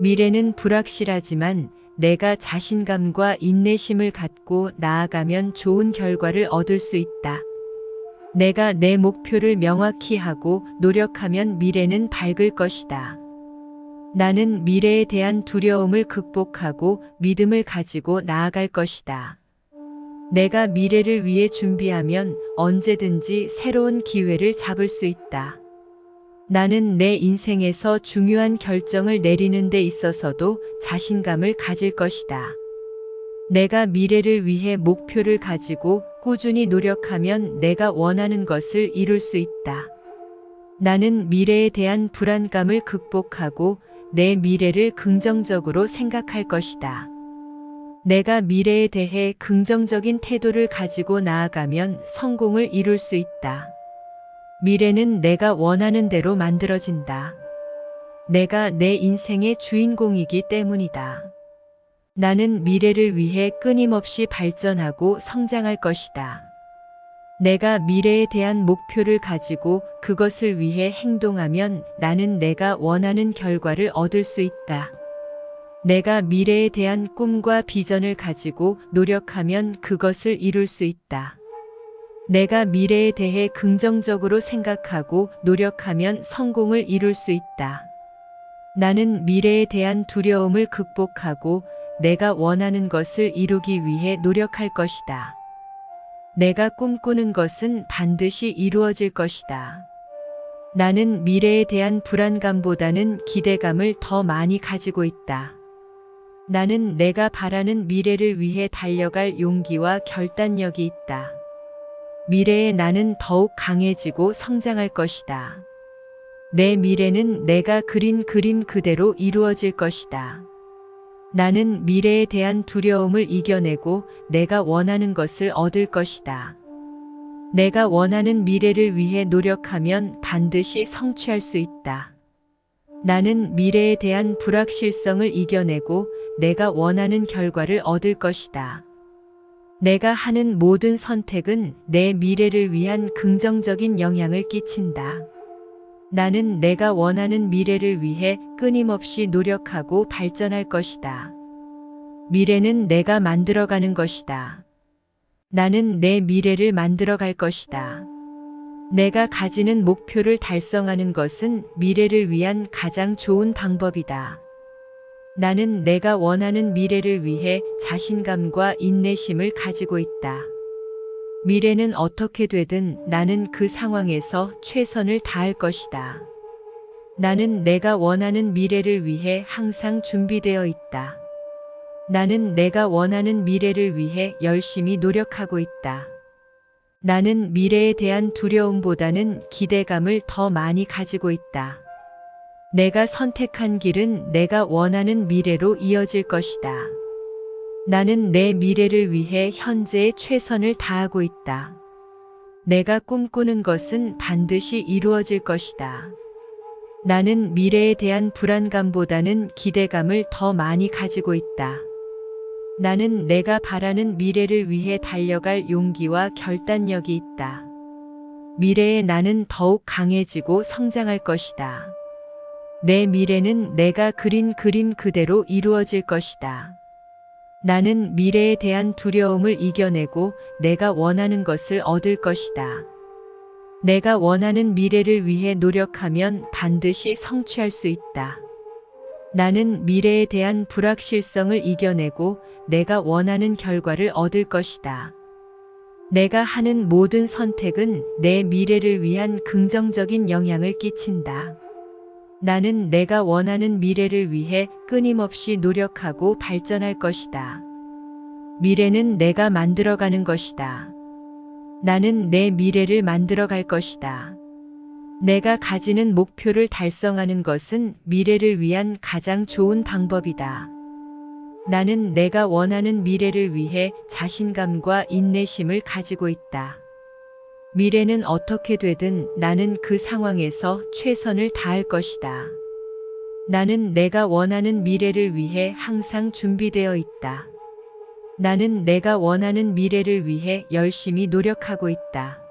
미래는 불확실하지만 내가 자신감과 인내심을 갖고 나아가면 좋은 결과를 얻을 수 있다. 내가 내 목표를 명확히 하고 노력하면 미래는 밝을 것이다. 나는 미래에 대한 두려움을 극복하고 믿음을 가지고 나아갈 것이다. 내가 미래를 위해 준비하면 언제든지 새로운 기회를 잡을 수 있다. 나는 내 인생에서 중요한 결정을 내리는 데 있어서도 자신감을 가질 것이다. 내가 미래를 위해 목표를 가지고 꾸준히 노력하면 내가 원하는 것을 이룰 수 있다. 나는 미래에 대한 불안감을 극복하고 내 미래를 긍정적으로 생각할 것이다. 내가 미래에 대해 긍정적인 태도를 가지고 나아가면 성공을 이룰 수 있다. 미래는 내가 원하는 대로 만들어진다. 내가 내 인생의 주인공이기 때문이다. 나는 미래를 위해 끊임없이 발전하고 성장할 것이다. 내가 미래에 대한 목표를 가지고 그것을 위해 행동하면 나는 내가 원하는 결과를 얻을 수 있다. 내가 미래에 대한 꿈과 비전을 가지고 노력하면 그것을 이룰 수 있다. 내가 미래에 대해 긍정적으로 생각하고 노력하면 성공을 이룰 수 있다. 나는 미래에 대한 두려움을 극복하고 내가 원하는 것을 이루기 위해 노력할 것이다. 내가 꿈꾸는 것은 반드시 이루어질 것이다. 나는 미래에 대한 불안감보다는 기대감을 더 많이 가지고 있다. 나는 내가 바라는 미래를 위해 달려갈 용기와 결단력이 있다. 미래에 나는 더욱 강해지고 성장할 것이다. 내 미래는 내가 그린 그림 그대로 이루어질 것이다. 나는 미래에 대한 두려움을 이겨내고 내가 원하는 것을 얻을 것이다. 내가 원하는 미래를 위해 노력하면 반드시 성취할 수 있다. 나는 미래에 대한 불확실성을 이겨내고 내가 원하는 결과를 얻을 것이다. 내가 하는 모든 선택은 내 미래를 위한 긍정적인 영향을 끼친다. 나는 내가 원하는 미래를 위해 끊임없이 노력하고 발전할 것이다. 미래는 내가 만들어가는 것이다. 나는 내 미래를 만들어갈 것이다. 내가 가지는 목표를 달성하는 것은 미래를 위한 가장 좋은 방법이다. 나는 내가 원하는 미래를 위해 자신감과 인내심을 가지고 있다. 미래는 어떻게 되든 나는 그 상황에서 최선을 다할 것이다. 나는 내가 원하는 미래를 위해 항상 준비되어 있다. 나는 내가 원하는 미래를 위해 열심히 노력하고 있다. 나는 미래에 대한 두려움보다는 기대감을 더 많이 가지고 있다. 내가 선택한 길은 내가 원하는 미래로 이어질 것이다. 나는 내 미래를 위해 현재의 최선을 다하고 있다. 내가 꿈꾸는 것은 반드시 이루어질 것이다. 나는 미래에 대한 불안감보다는 기대감을 더 많이 가지고 있다. 나는 내가 바라는 미래를 위해 달려갈 용기와 결단력이 있다. 미래에 나는 더욱 강해지고 성장할 것이다. 내 미래는 내가 그린 그림 그대로 이루어질 것이다. 나는 미래에 대한 두려움을 이겨내고 내가 원하는 것을 얻을 것이다. 내가 원하는 미래를 위해 노력하면 반드시 성취할 수 있다. 나는 미래에 대한 불확실성을 이겨내고 내가 원하는 결과를 얻을 것이다. 내가 하는 모든 선택은 내 미래를 위한 긍정적인 영향을 끼친다. 나는 내가 원하는 미래를 위해 끊임없이 노력하고 발전할 것이다. 미래는 내가 만들어가는 것이다. 나는 내 미래를 만들어갈 것이다. 내가 가지는 목표를 달성하는 것은 미래를 위한 가장 좋은 방법이다. 나는 내가 원하는 미래를 위해 자신감과 인내심을 가지고 있다. 미래는 어떻게 되든 나는 그 상황에서 최선을 다할 것이다. 나는 내가 원하는 미래를 위해 항상 준비되어 있다. 나는 내가 원하는 미래를 위해 열심히 노력하고 있다.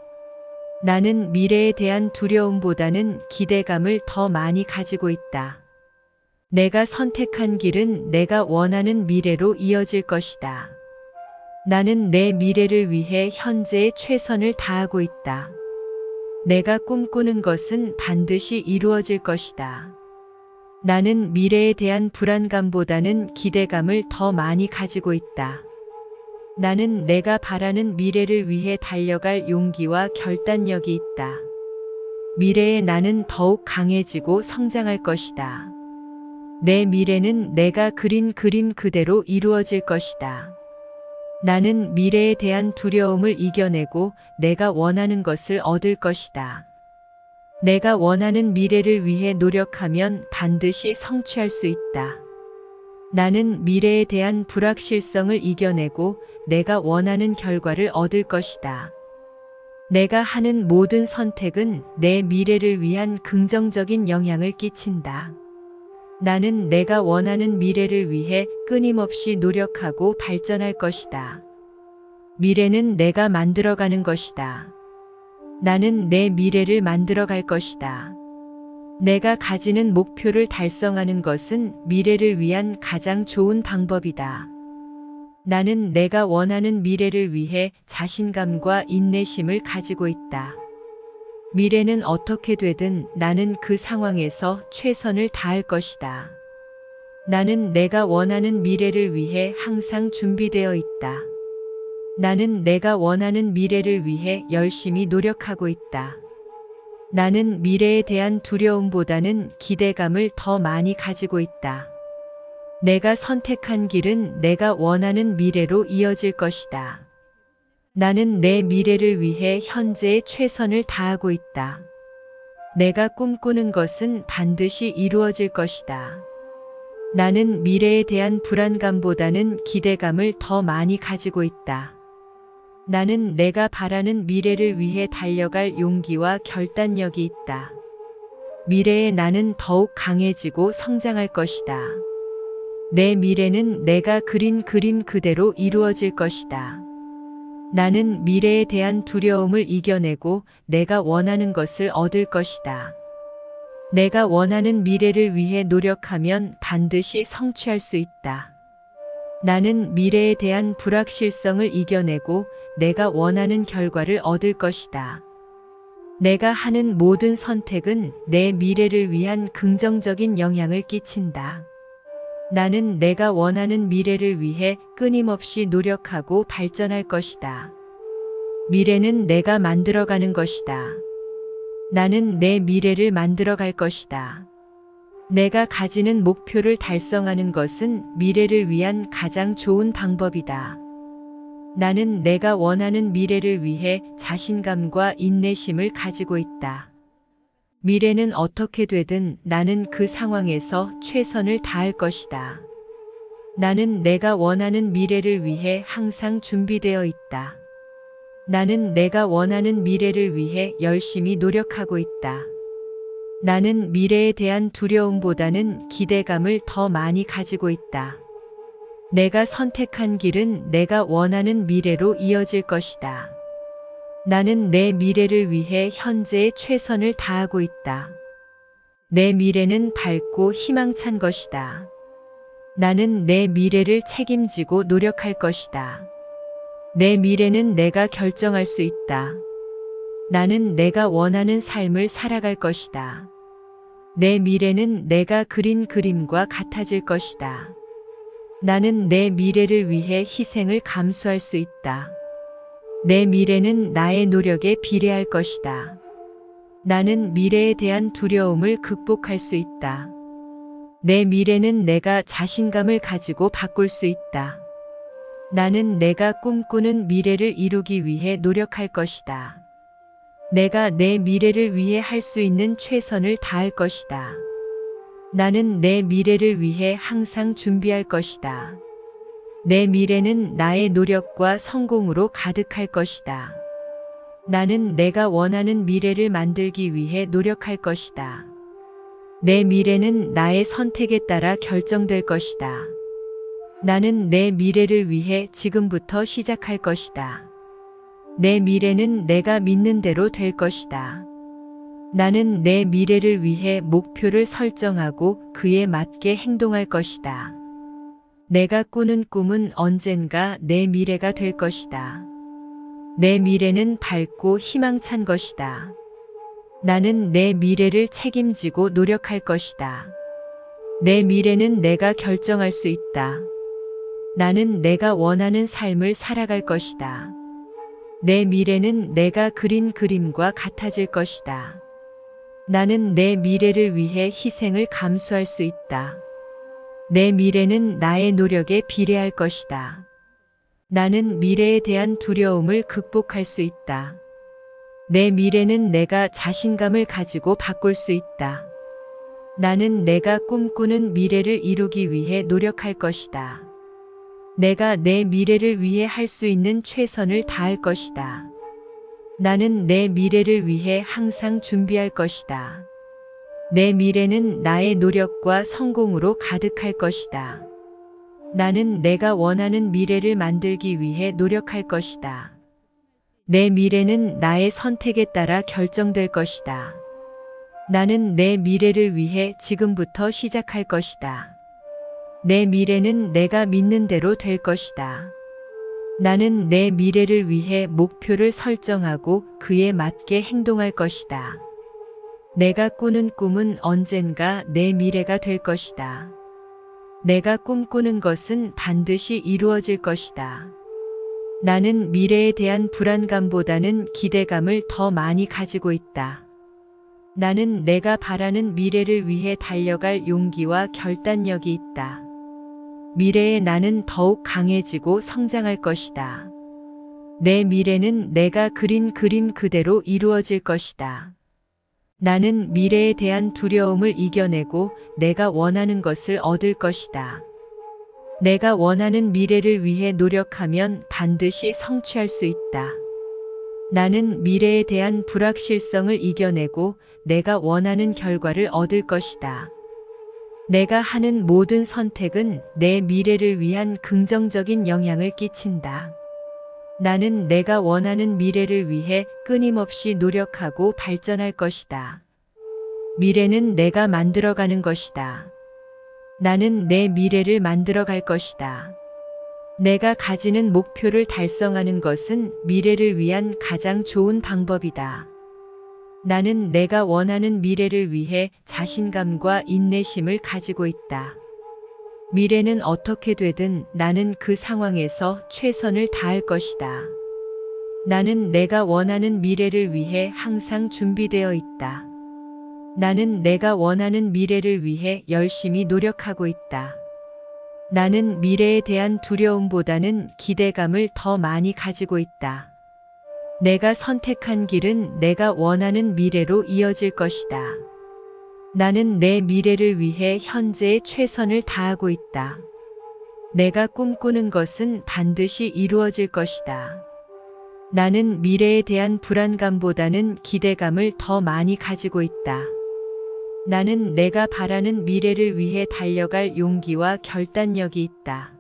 나는 미래에 대한 두려움보다는 기대감을 더 많이 가지고 있다. 내가 선택한 길은 내가 원하는 미래로 이어질 것이다. 나는 내 미래를 위해 현재의 최선을 다하고 있다. 내가 꿈꾸는 것은 반드시 이루어질 것이다. 나는 미래에 대한 불안감보다는 기대감을 더 많이 가지고 있다. 나는 내가 바라는 미래를 위해 달려갈 용기와 결단력이 있다. 미래의 나는 더욱 강해지고 성장할 것이다. 내 미래는 내가 그린 그림 그대로 이루어질 것이다. 나는 미래에 대한 두려움을 이겨내고 내가 원하는 것을 얻을 것이다. 내가 원하는 미래를 위해 노력하면 반드시 성취할 수 있다. 나는 미래에 대한 불확실성을 이겨내고 내가 원하는 결과를 얻을 것이다. 내가 하는 모든 선택은 내 미래를 위한 긍정적인 영향을 끼친다. 나는 내가 원하는 미래를 위해 끊임없이 노력하고 발전할 것이다. 미래는 내가 만들어가는 것이다. 나는 내 미래를 만들어갈 것이다. 내가 가지는 목표를 달성하는 것은 미래를 위한 가장 좋은 방법이다. 나는 내가 원하는 미래를 위해 자신감과 인내심을 가지고 있다. 미래는 어떻게 되든 나는 그 상황에서 최선을 다할 것이다. 나는 내가 원하는 미래를 위해 항상 준비되어 있다. 나는 내가 원하는 미래를 위해 열심히 노력하고 있다. 나는 미래에 대한 두려움보다는 기대감을 더 많이 가지고 있다. 내가 선택한 길은 내가 원하는 미래로 이어질 것이다. 나는 내 미래를 위해 현재의 최선을 다하고 있다. 내가 꿈꾸는 것은 반드시 이루어질 것이다. 나는 미래에 대한 불안감보다는 기대감을 더 많이 가지고 있다. 나는 내가 바라는 미래를 위해 달려갈 용기와 결단력이 있다. 미래의 나는 더욱 강해지고 성장할 것이다. 내 미래는 내가 그린 그림 그대로 이루어질 것이다. 나는 미래에 대한 두려움을 이겨내고 내가 원하는 것을 얻을 것이다. 내가 원하는 미래를 위해 노력하면 반드시 성취할 수 있다. 나는 미래에 대한 불확실성을 이겨내고 내가 원하는 결과를 얻을 것이다. 내가 하는 모든 선택은 내 미래를 위한 긍정적인 영향을 끼친다. 나는 내가 원하는 미래를 위해 끊임없이 노력하고 발전할 것이다. 미래는 내가 만들어가는 것이다. 나는 내 미래를 만들어갈 것이다. 내가 가지는 목표를 달성하는 것은 미래를 위한 가장 좋은 방법이다. 나는 내가 원하는 미래를 위해 자신감과 인내심을 가지고 있다. 미래는 어떻게 되든 나는 그 상황에서 최선을 다할 것이다. 나는 내가 원하는 미래를 위해 항상 준비되어 있다. 나는 내가 원하는 미래를 위해 열심히 노력하고 있다. 나는 미래에 대한 두려움보다는 기대감을 더 많이 가지고 있다. 내가 선택한 길은 내가 원하는 미래로 이어질 것이다. 나는 내 미래를 위해 현재의 최선을 다하고 있다. 내 미래는 밝고 희망찬 것이다. 나는 내 미래를 책임지고 노력할 것이다. 내 미래는 내가 결정할 수 있다. 나는 내가 원하는 삶을 살아갈 것이다. 내 미래는 내가 그린 그림과 같아질 것이다. 나는 내 미래를 위해 희생을 감수할 수 있다. 내 미래는 나의 노력에 비례할 것이다. 나는 미래에 대한 두려움을 극복할 수 있다. 내 미래는 내가 자신감을 가지고 바꿀 수 있다. 나는 내가 꿈꾸는 미래를 이루기 위해 노력할 것이다. 내가 내 미래를 위해 할 수 있는 최선을 다할 것이다. 나는 내 미래를 위해 항상 준비할 것이다. 내 미래는 나의 노력과 성공으로 가득할 것이다. 나는 내가 원하는 미래를 만들기 위해 노력할 것이다. 내 미래는 나의 선택에 따라 결정될 것이다. 나는 내 미래를 위해 지금부터 시작할 것이다. 내 미래는 내가 믿는 대로 될 것이다. 나는 내 미래를 위해 목표를 설정하고 그에 맞게 행동할 것이다. 내가 꾸는 꿈은 언젠가 내 미래가 될 것이다. 내 미래는 밝고 희망찬 것이다. 나는 내 미래를 책임지고 노력할 것이다. 내 미래는 내가 결정할 수 있다. 나는 내가 원하는 삶을 살아갈 것이다. 내 미래는 내가 그린 그림과 같아질 것이다. 나는 내 미래를 위해 희생을 감수할 수 있다. 내 미래는 나의 노력에 비례할 것이다. 나는 미래에 대한 두려움을 극복할 수 있다. 내 미래는 내가 자신감을 가지고 바꿀 수 있다. 나는 내가 꿈꾸는 미래를 이루기 위해 노력할 것이다. 내가 내 미래를 위해 할 수 있는 최선을 다할 것이다. 나는 내 미래를 위해 항상 준비할 것이다. 내 미래는 나의 노력과 성공으로 가득할 것이다. 나는 내가 원하는 미래를 만들기 위해 노력할 것이다. 내 미래는 나의 선택에 따라 결정될 것이다. 나는 내 미래를 위해 지금부터 시작할 것이다. 내 미래는 내가 믿는 대로 될 것이다. 나는 내 미래를 위해 목표를 설정하고 그에 맞게 행동할 것이다. 내가 꾸는 꿈은 언젠가 내 미래가 될 것이다. 내가 꿈꾸는 것은 반드시 이루어질 것이다. 나는 미래에 대한 불안감보다는 기대감을 더 많이 가지고 있다. 나는 내가 바라는 미래를 위해 달려갈 용기와 결단력이 있다. 미래에 나는 더욱 강해지고 성장할 것이다. 내 미래는 내가 그린 그림 그대로 이루어질 것이다. 나는 미래에 대한 두려움을 이겨내고 내가 원하는 것을 얻을 것이다. 내가 원하는 미래를 위해 노력하면 반드시 성취할 수 있다. 나는 미래에 대한 불확실성을 이겨내고 내가 원하는 결과를 얻을 것이다. 내가 하는 모든 선택은 내 미래를 위한 긍정적인 영향을 끼친다. 나는 내가 원하는 미래를 위해 끊임없이 노력하고 발전할 것이다. 미래는 내가 만들어가는 것이다. 나는 내 미래를 만들어갈 것이다. 내가 가지는 목표를 달성하는 것은 미래를 위한 가장 좋은 방법이다. 나는 내가 원하는 미래를 위해 자신감과 인내심을 가지고 있다. 미래는 어떻게 되든 나는 그 상황에서 최선을 다할 것이다. 나는 내가 원하는 미래를 위해 항상 준비되어 있다. 나는 내가 원하는 미래를 위해 열심히 노력하고 있다. 나는 미래에 대한 두려움보다는 기대감을 더 많이 가지고 있다. 내가 선택한 길은 내가 원하는 미래로 이어질 것이다. 나는 내 미래를 위해 현재의 최선을 다하고 있다. 내가 꿈꾸는 것은 반드시 이루어질 것이다. 나는 미래에 대한 불안감보다는 기대감을 더 많이 가지고 있다. 나는 내가 바라는 미래를 위해 달려갈 용기와 결단력이 있다.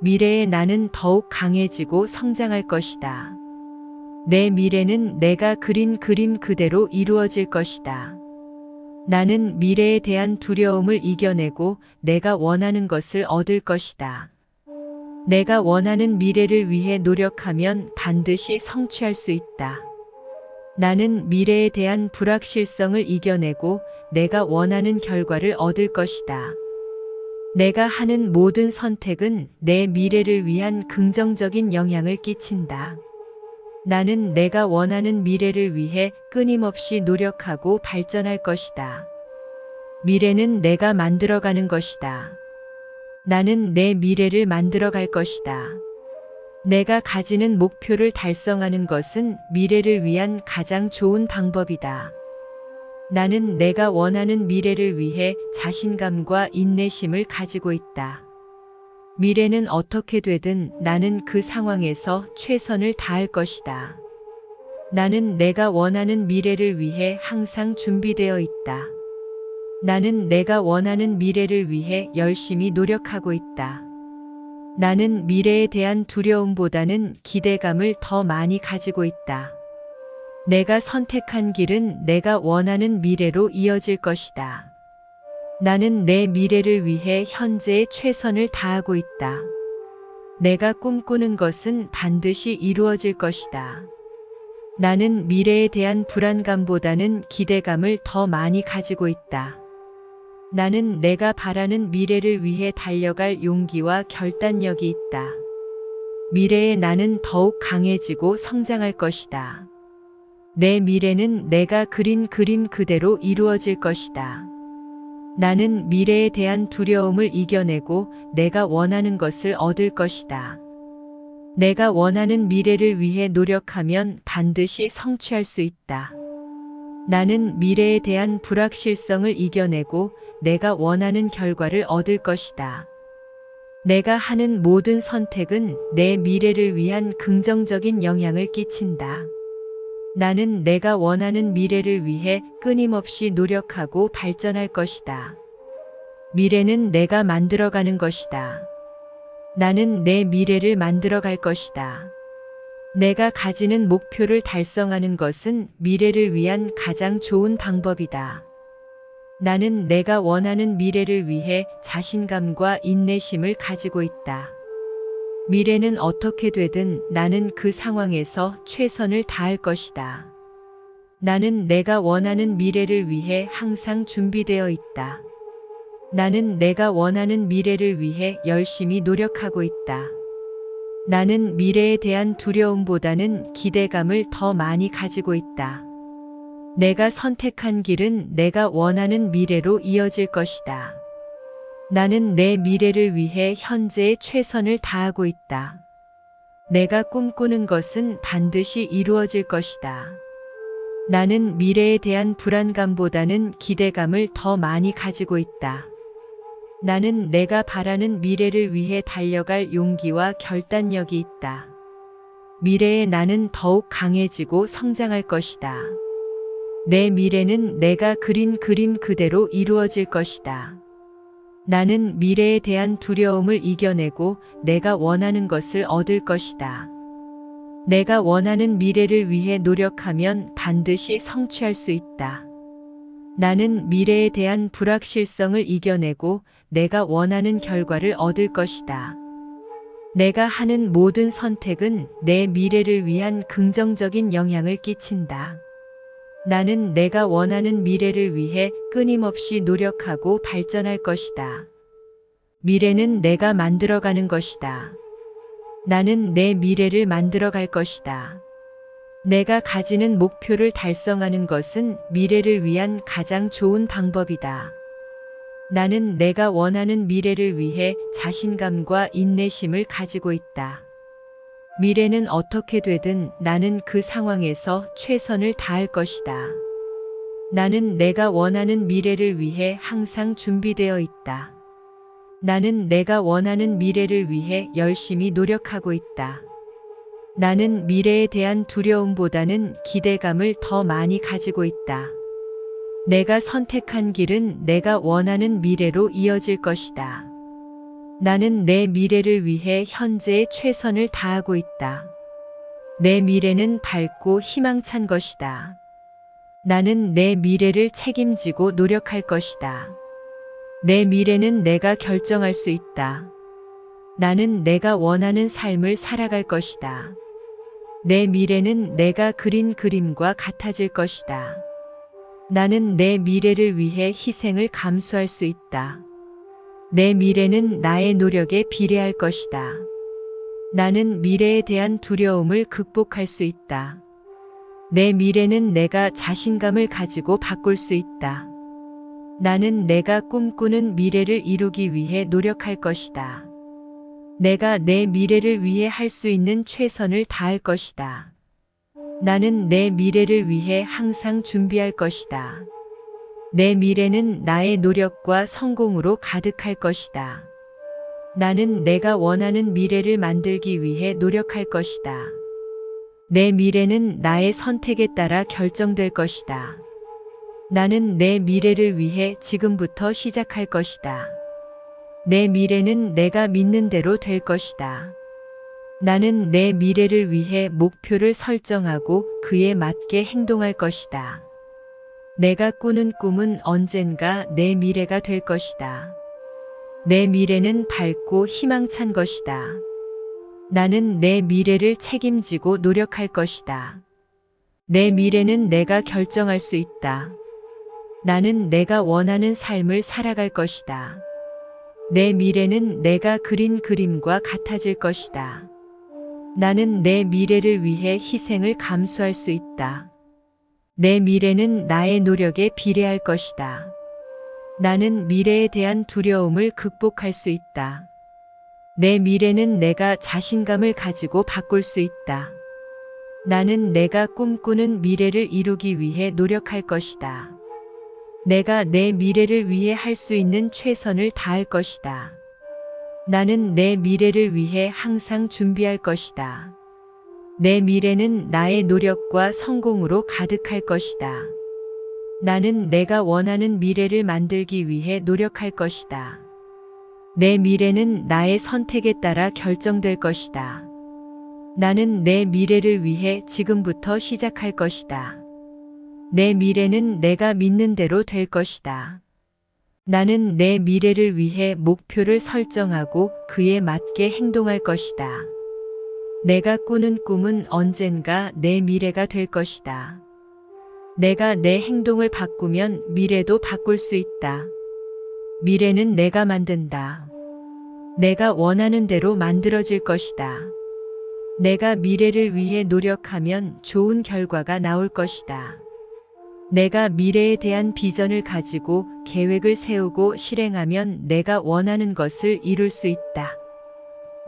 미래에 나는 더욱 강해지고 성장할 것이다. 내 미래는 내가 그린 그림 그대로 이루어질 것이다. 나는 미래에 대한 두려움을 이겨내고 내가 원하는 것을 얻을 것이다. 내가 원하는 미래를 위해 노력하면 반드시 성취할 수 있다. 나는 미래에 대한 불확실성을 이겨내고 내가 원하는 결과를 얻을 것이다. 내가 하는 모든 선택은 내 미래를 위한 긍정적인 영향을 끼친다. 나는 내가 원하는 미래를 위해 끊임없이 노력하고 발전할 것이다. 미래는 내가 만들어가는 것이다. 나는 내 미래를 만들어갈 것이다. 내가 가지는 목표를 달성하는 것은 미래를 위한 가장 좋은 방법이다. 나는 내가 원하는 미래를 위해 자신감과 인내심을 가지고 있다. 미래는 어떻게 되든 나는 그 상황에서 최선을 다할 것이다. 나는 내가 원하는 미래를 위해 항상 준비되어 있다. 나는 내가 원하는 미래를 위해 열심히 노력하고 있다. 나는 미래에 대한 두려움보다는 기대감을 더 많이 가지고 있다. 내가 선택한 길은 내가 원하는 미래로 이어질 것이다. 나는 내 미래를 위해 현재의 최선을 다하고 있다. 내가 꿈꾸는 것은 반드시 이루어질 것이다. 나는 미래에 대한 불안감보다는 기대감을 더 많이 가지고 있다. 나는 내가 바라는 미래를 위해 달려갈 용기와 결단력이 있다. 미래의 나는 더욱 강해지고 성장할 것이다. 내 미래는 내가 그린 그림 그대로 이루어질 것이다. 나는 미래에 대한 두려움을 이겨내고 내가 원하는 것을 얻을 것이다. 내가 원하는 미래를 위해 노력하면 반드시 성취할 수 있다. 나는 미래에 대한 불확실성을 이겨내고 내가 원하는 결과를 얻을 것이다. 내가 하는 모든 선택은 내 미래를 위한 긍정적인 영향을 끼친다. 나는 내가 원하는 미래를 위해 끊임없이 노력하고 발전할 것이다. 미래는 내가 만들어가는 것이다. 나는 내 미래를 만들어갈 것이다. 내가 가지는 목표를 달성하는 것은 미래를 위한 가장 좋은 방법이다. 나는 내가 원하는 미래를 위해 자신감과 인내심을 가지고 있다. 미래는 어떻게 되든 나는 그 상황에서 최선을 다할 것이다. 나는 내가 원하는 미래를 위해 항상 준비되어 있다. 나는 내가 원하는 미래를 위해 열심히 노력하고 있다. 나는 미래에 대한 두려움보다는 기대감을 더 많이 가지고 있다. 내가 선택한 길은 내가 원하는 미래로 이어질 것이다. 나는 내 미래를 위해 현재의 최선을 다하고 있다. 내가 꿈꾸는 것은 반드시 이루어질 것이다. 나는 미래에 대한 불안감보다는 기대감을 더 많이 가지고 있다. 나는 내가 바라는 미래를 위해 달려갈 용기와 결단력이 있다. 미래의 나는 더욱 강해지고 성장할 것이다. 내 미래는 내가 그린 그림 그대로 이루어질 것이다. 나는 미래에 대한 두려움을 이겨내고 내가 원하는 것을 얻을 것이다. 내가 원하는 미래를 위해 노력하면 반드시 성취할 수 있다. 나는 미래에 대한 불확실성을 이겨내고 내가 원하는 결과를 얻을 것이다. 내가 하는 모든 선택은 내 미래를 위한 긍정적인 영향을 끼친다. 나는 내가 원하는 미래를 위해 끊임없이 노력하고 발전할 것이다. 미래는 내가 만들어가는 것이다. 나는 내 미래를 만들어갈 것이다. 내가 가지는 목표를 달성하는 것은 미래를 위한 가장 좋은 방법이다. 나는 내가 원하는 미래를 위해 자신감과 인내심을 가지고 있다. 미래는 어떻게 되든 나는 그 상황에서 최선을 다할 것이다. 나는 내가 원하는 미래를 위해 항상 준비되어 있다. 나는 내가 원하는 미래를 위해 열심히 노력하고 있다. 나는 미래에 대한 두려움보다는 기대감을 더 많이 가지고 있다. 내가 선택한 길은 내가 원하는 미래로 이어질 것이다. 나는 내 미래를 위해 현재의 최선을 다하고 있다. 내 미래는 밝고 희망찬 것이다. 나는 내 미래를 책임지고 노력할 것이다. 내 미래는 내가 결정할 수 있다. 나는 내가 원하는 삶을 살아갈 것이다. 내 미래는 내가 그린 그림과 같아질 것이다. 나는 내 미래를 위해 희생을 감수할 수 있다. 내 미래는 나의 노력에 비례할 것이다. 나는 미래에 대한 두려움을 극복할 수 있다. 내 미래는 내가 자신감을 가지고 바꿀 수 있다. 나는 내가 꿈꾸는 미래를 이루기 위해 노력할 것이다. 내가 내 미래를 위해 할 수 있는 최선을 다할 것이다. 나는 내 미래를 위해 항상 준비할 것이다. 내 미래는 나의 노력과 성공으로 가득할 것이다. 나는 내가 원하는 미래를 만들기 위해 노력할 것이다. 내 미래는 나의 선택에 따라 결정될 것이다. 나는 내 미래를 위해 지금부터 시작할 것이다. 내 미래는 내가 믿는 대로 될 것이다. 나는 내 미래를 위해 목표를 설정하고 그에 맞게 행동할 것이다. 내가 꾸는 꿈은 언젠가 내 미래가 될 것이다. 내 미래는 밝고 희망찬 것이다. 나는 내 미래를 책임지고 노력할 것이다. 내 미래는 내가 결정할 수 있다. 나는 내가 원하는 삶을 살아갈 것이다. 내 미래는 내가 그린 그림과 같아질 것이다. 나는 내 미래를 위해 희생을 감수할 수 있다. 내 미래는 나의 노력에 비례할 것이다. 나는 미래에 대한 두려움을 극복할 수 있다. 내 미래는 내가 자신감을 가지고 바꿀 수 있다. 나는 내가 꿈꾸는 미래를 이루기 위해 노력할 것이다. 내가 내 미래를 위해 할 수 있는 최선을 다할 것이다. 나는 내 미래를 위해 항상 준비할 것이다. 내 미래는 나의 노력과 성공으로 가득할 것이다. 나는 내가 원하는 미래를 만들기 위해 노력할 것이다. 내 미래는 나의 선택에 따라 결정될 것이다. 나는 내 미래를 위해 지금부터 시작할 것이다. 내 미래는 내가 믿는 대로 될 것이다. 나는 내 미래를 위해 목표를 설정하고 그에 맞게 행동할 것이다. 내가 꾸는 꿈은 언젠가 내 미래가 될 것이다. 내가 내 행동을 바꾸면 미래도 바꿀 수 있다. 미래는 내가 만든다. 내가 원하는 대로 만들어질 것이다. 내가 미래를 위해 노력하면 좋은 결과가 나올 것이다. 내가 미래에 대한 비전을 가지고 계획을 세우고 실행하면 내가 원하는 것을 이룰 수 있다.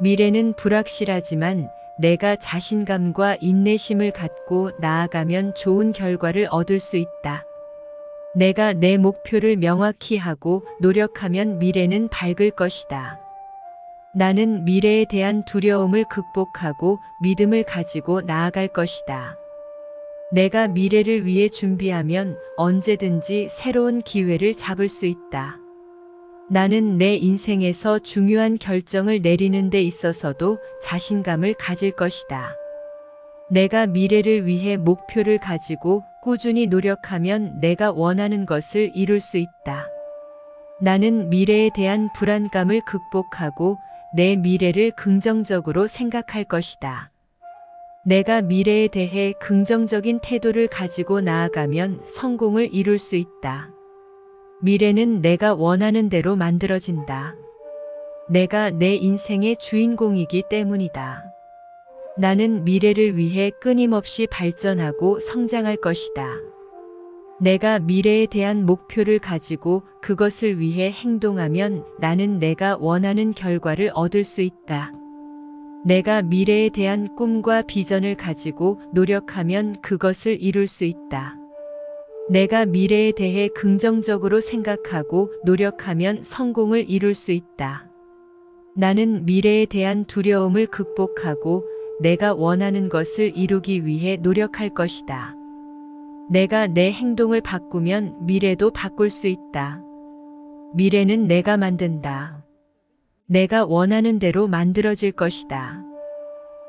미래는 불확실하지만 내가 자신감과 인내심을 갖고 나아가면 좋은 결과를 얻을 수 있다. 내가 내 목표를 명확히 하고 노력하면 미래는 밝을 것이다. 나는 미래에 대한 두려움을 극복하고 믿음을 가지고 나아갈 것이다. 내가 미래를 위해 준비하면 언제든지 새로운 기회를 잡을 수 있다. 나는 내 인생에서 중요한 결정을 내리는 데 있어서도 자신감을 가질 것이다. 내가 미래를 위해 목표를 가지고 꾸준히 노력하면 내가 원하는 것을 이룰 수 있다. 나는 미래에 대한 불안감을 극복하고 내 미래를 긍정적으로 생각할 것이다. 내가 미래에 대해 긍정적인 태도를 가지고 나아가면 성공을 이룰 수 있다. 미래는 내가 원하는 대로 만들어진다. 내가 내 인생의 주인공이기 때문이다. 나는 미래를 위해 끊임없이 발전하고 성장할 것이다. 내가 미래에 대한 목표를 가지고 그것을 위해 행동하면 나는 내가 원하는 결과를 얻을 수 있다. 내가 미래에 대한 꿈과 비전을 가지고 노력하면 그것을 이룰 수 있다. 내가 미래에 대해 긍정적으로 생각하고 노력하면 성공을 이룰 수 있다. 나는 미래에 대한 두려움을 극복하고 내가 원하는 것을 이루기 위해 노력할 것이다. 내가 내 행동을 바꾸면 미래도 바꿀 수 있다. 미래는 내가 만든다. 내가 원하는 대로 만들어질 것이다.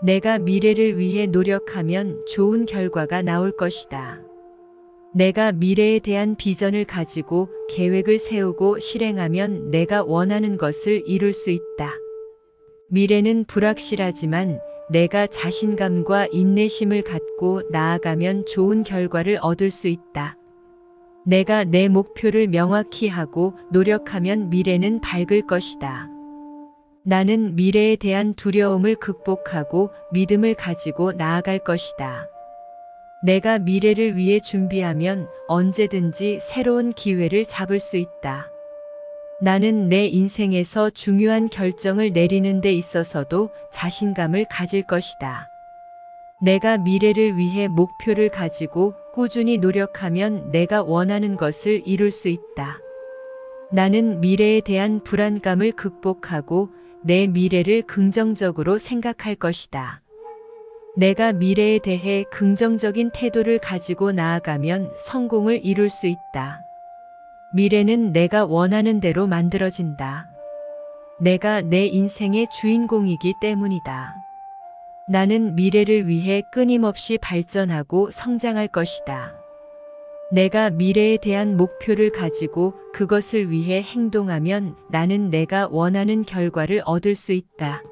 내가 미래를 위해 노력하면 좋은 결과가 나올 것이다. 내가 미래에 대한 비전을 가지고 계획을 세우고 실행하면 내가 원하는 것을 이룰 수 있다. 미래는 불확실하지만 내가 자신감과 인내심을 갖고 나아가면 좋은 결과를 얻을 수 있다. 내가 내 목표를 명확히 하고 노력하면 미래는 밝을 것이다. 나는 미래에 대한 두려움을 극복하고 믿음을 가지고 나아갈 것이다. 내가 미래를 위해 준비하면 언제든지 새로운 기회를 잡을 수 있다. 나는 내 인생에서 중요한 결정을 내리는 데 있어서도 자신감을 가질 것이다. 내가 미래를 위해 목표를 가지고 꾸준히 노력하면 내가 원하는 것을 이룰 수 있다. 나는 미래에 대한 불안감을 극복하고 내 미래를 긍정적으로 생각할 것이다. 내가 미래에 대해 긍정적인 태도를 가지고 나아가면 성공을 이룰 수 있다. 미래는 내가 원하는 대로 만들어진다. 내가 내 인생의 주인공이기 때문이다. 나는 미래를 위해 끊임없이 발전하고 성장할 것이다. 내가 미래에 대한 목표를 가지고 그것을 위해 행동하면 나는 내가 원하는 결과를 얻을 수 있다.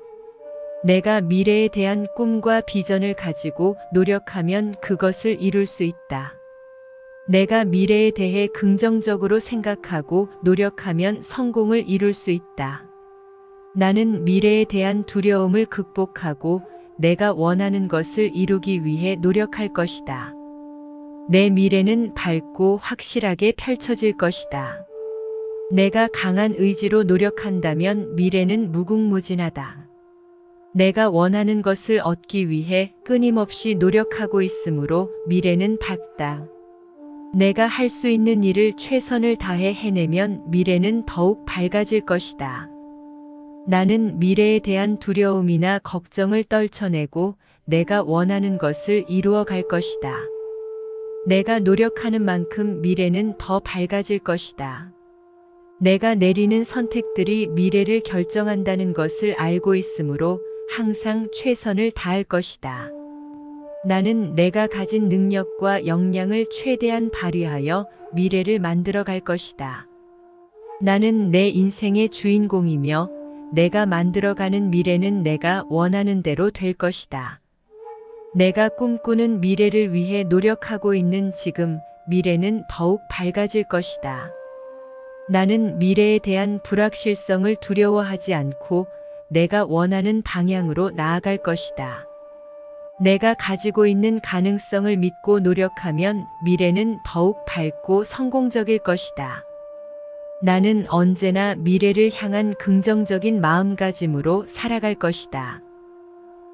내가 미래에 대한 꿈과 비전을 가지고 노력하면 그것을 이룰 수 있다. 내가 미래에 대해 긍정적으로 생각하고 노력하면 성공을 이룰 수 있다. 나는 미래에 대한 두려움을 극복하고 내가 원하는 것을 이루기 위해 노력할 것이다. 내 미래는 밝고 확실하게 펼쳐질 것이다. 내가 강한 의지로 노력한다면 미래는 무궁무진하다. 내가 원하는 것을 얻기 위해 끊임없이 노력하고 있으므로 미래는 밝다. 내가 할 수 있는 일을 최선을 다해 해내면 미래는 더욱 밝아질 것이다. 나는 미래에 대한 두려움이나 걱정을 떨쳐내고 내가 원하는 것을 이루어 갈 것이다. 내가 노력하는 만큼 미래는 더 밝아질 것이다. 내가 내리는 선택들이 미래를 결정한다는 것을 알고 있으므로 항상 최선을 다할 것이다. 나는 내가 가진 능력과 역량을 최대한 발휘하여 미래를 만들어 갈 것이다. 나는 내 인생의 주인공이며 내가 만들어가는 미래는 내가 원하는 대로 될 것이다. 내가 꿈꾸는 미래를 위해 노력하고 있는 지금, 미래는 더욱 밝아질 것이다. 나는 미래에 대한 불확실성을 두려워하지 않고 내가 원하는 방향으로 나아갈 것이다. 내가 가지고 있는 가능성을 믿고 노력하면 미래는 더욱 밝고 성공적일 것이다. 나는 언제나 미래를 향한 긍정적인 마음가짐으로 살아갈 것이다.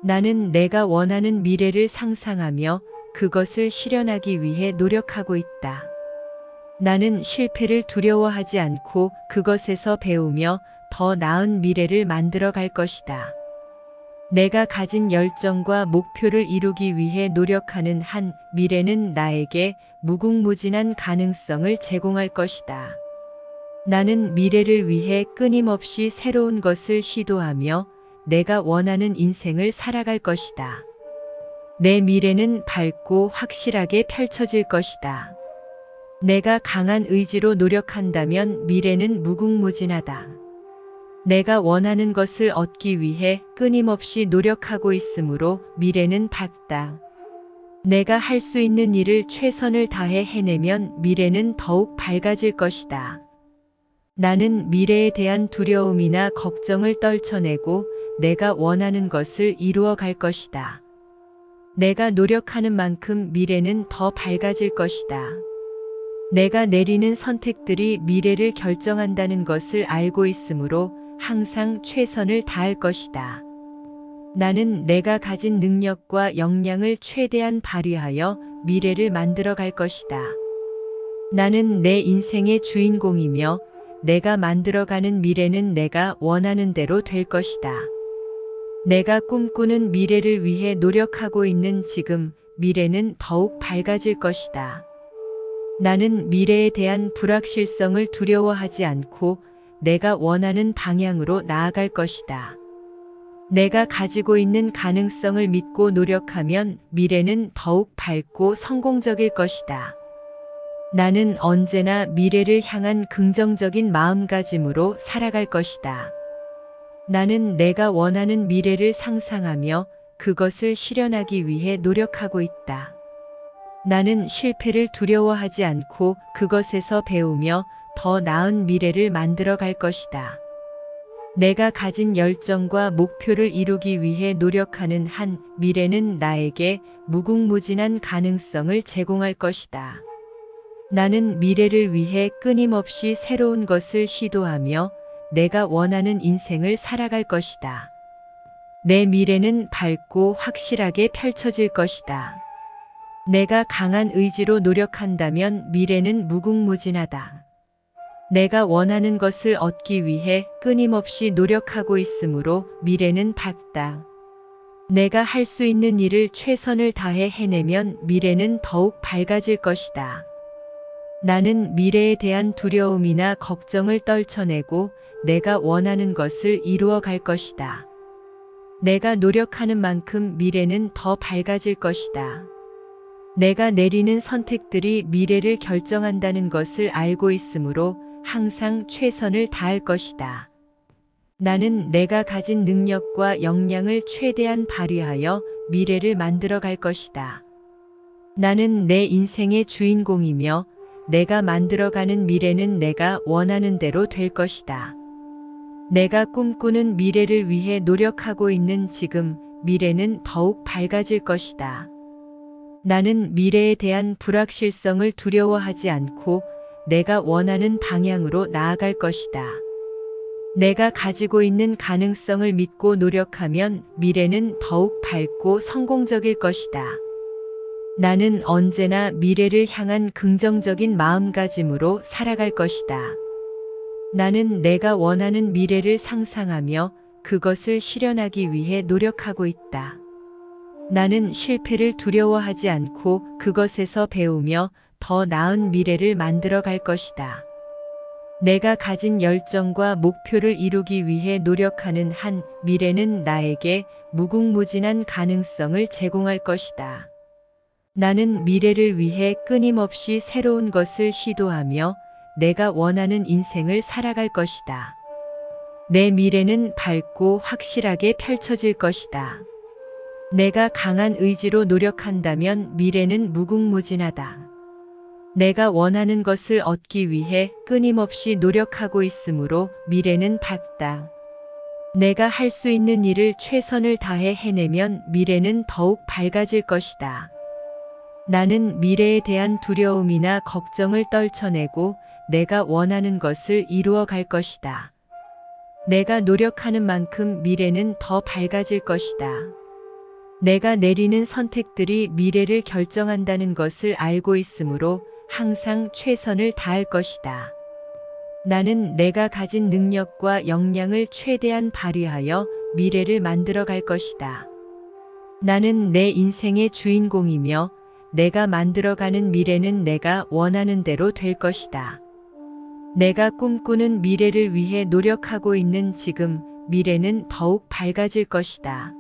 나는 내가 원하는 미래를 상상하며 그것을 실현하기 위해 노력하고 있다. 나는 실패를 두려워하지 않고 그것에서 배우며 더 나은 미래를 만들어 갈 것이다. 내가 가진 열정과 목표를 이루기 위해 노력하는 한, 미래는 나에게 무궁무진한 가능성을 제공할 것이다. 나는 미래를 위해 끊임없이 새로운 것을 시도하며 내가 원하는 인생을 살아갈 것이다. 내 미래는 밝고 확실하게 펼쳐질 것이다. 내가 강한 의지로 노력한다면 미래는 무궁무진하다. 내가 원하는 것을 얻기 위해 끊임없이 노력하고 있으므로 미래는 밝다. 내가 할 수 있는 일을 최선을 다해 해내면 미래는 더욱 밝아질 것이다. 나는 미래에 대한 두려움이나 걱정을 떨쳐내고 내가 원하는 것을 이루어 갈 것이다. 내가 노력하는 만큼 미래는 더 밝아질 것이다. 내가 내리는 선택들이 미래를 결정한다는 것을 알고 있으므로 항상 최선을 다할 것이다. 나는 내가 가진 능력과 역량을 최대한 발휘하여 미래를 만들어 갈 것이다. 나는 내 인생의 주인공이며 내가 만들어가는 미래는 내가 원하는 대로 될 것이다. 내가 꿈꾸는 미래를 위해 노력하고 있는 지금, 미래는 더욱 밝아질 것이다. 나는 미래에 대한 불확실성을 두려워하지 않고 내가 원하는 방향으로 나아갈 것이다. 내가 가지고 있는 가능성을 믿고 노력하면 미래는 더욱 밝고 성공적일 것이다. 나는 언제나 미래를 향한 긍정적인 마음가짐으로 살아갈 것이다. 나는 내가 원하는 미래를 상상하며 그것을 실현하기 위해 노력하고 있다. 나는 실패를 두려워하지 않고 그것에서 배우며 더 나은 미래를 만들어 갈 것이다. 내가 가진 열정과 목표를 이루기 위해 노력하는 한, 미래는 나에게 무궁무진한 가능성을 제공할 것이다. 나는 미래를 위해 끊임없이 새로운 것을 시도하며 내가 원하는 인생을 살아갈 것이다. 내 미래는 밝고 확실하게 펼쳐질 것이다. 내가 강한 의지로 노력한다면 미래는 무궁무진하다. 내가 원하는 것을 얻기 위해 끊임없이 노력하고 있으므로 미래는 밝다. 내가 할 수 있는 일을 최선을 다해 해내면 미래는 더욱 밝아질 것이다. 나는 미래에 대한 두려움이나 걱정을 떨쳐내고 내가 원하는 것을 이루어 갈 것이다. 내가 노력하는 만큼 미래는 더 밝아질 것이다. 내가 내리는 선택들이 미래를 결정한다는 것을 알고 있으므로 항상 최선을 다할 것이다. 나는 내가 가진 능력과 역량을 최대한 발휘하여 미래를 만들어 갈 것이다. 나는 내 인생의 주인공이며 내가 만들어가는 미래는 내가 원하는 대로 될 것이다. 내가 꿈꾸는 미래를 위해 노력하고 있는 지금, 미래는 더욱 밝아질 것이다. 나는 미래에 대한 불확실성을 두려워하지 않고 내가 원하는 방향으로 나아갈 것이다. 내가 가지고 있는 가능성을 믿고 노력하면 미래는 더욱 밝고 성공적일 것이다. 나는 언제나 미래를 향한 긍정적인 마음가짐으로 살아갈 것이다. 나는 내가 원하는 미래를 상상하며 그것을 실현하기 위해 노력하고 있다. 나는 실패를 두려워하지 않고 그것에서 배우며 더 나은 미래를 만들어 갈 것이다. 내가 가진 열정과 목표를 이루기 위해 노력하는 한, 미래는 나에게 무궁무진한 가능성을 제공할 것이다. 나는 미래를 위해 끊임없이 새로운 것을 시도하며 내가 원하는 인생을 살아갈 것이다. 내 미래는 밝고 확실하게 펼쳐질 것이다. 내가 강한 의지로 노력한다면 미래는 무궁무진하다. 내가 원하는 것을 얻기 위해 끊임없이 노력하고 있으므로 미래는 밝다. 내가 할 수 있는 일을 최선을 다해 해내면 미래는 더욱 밝아질 것이다. 나는 미래에 대한 두려움이나 걱정을 떨쳐내고 내가 원하는 것을 이루어 갈 것이다. 내가 노력하는 만큼 미래는 더 밝아질 것이다. 내가 내리는 선택들이 미래를 결정한다는 것을 알고 있으므로 항상 최선을 다할 것이다. 나는 내가 가진 능력과 역량을 최대한 발휘하여 미래를 만들어 갈 것이다. 나는 내 인생의 주인공이며 내가 만들어가는 미래는 내가 원하는 대로 될 것이다. 내가 꿈꾸는 미래를 위해 노력하고 있는 지금, 미래는 더욱 밝아질 것이다.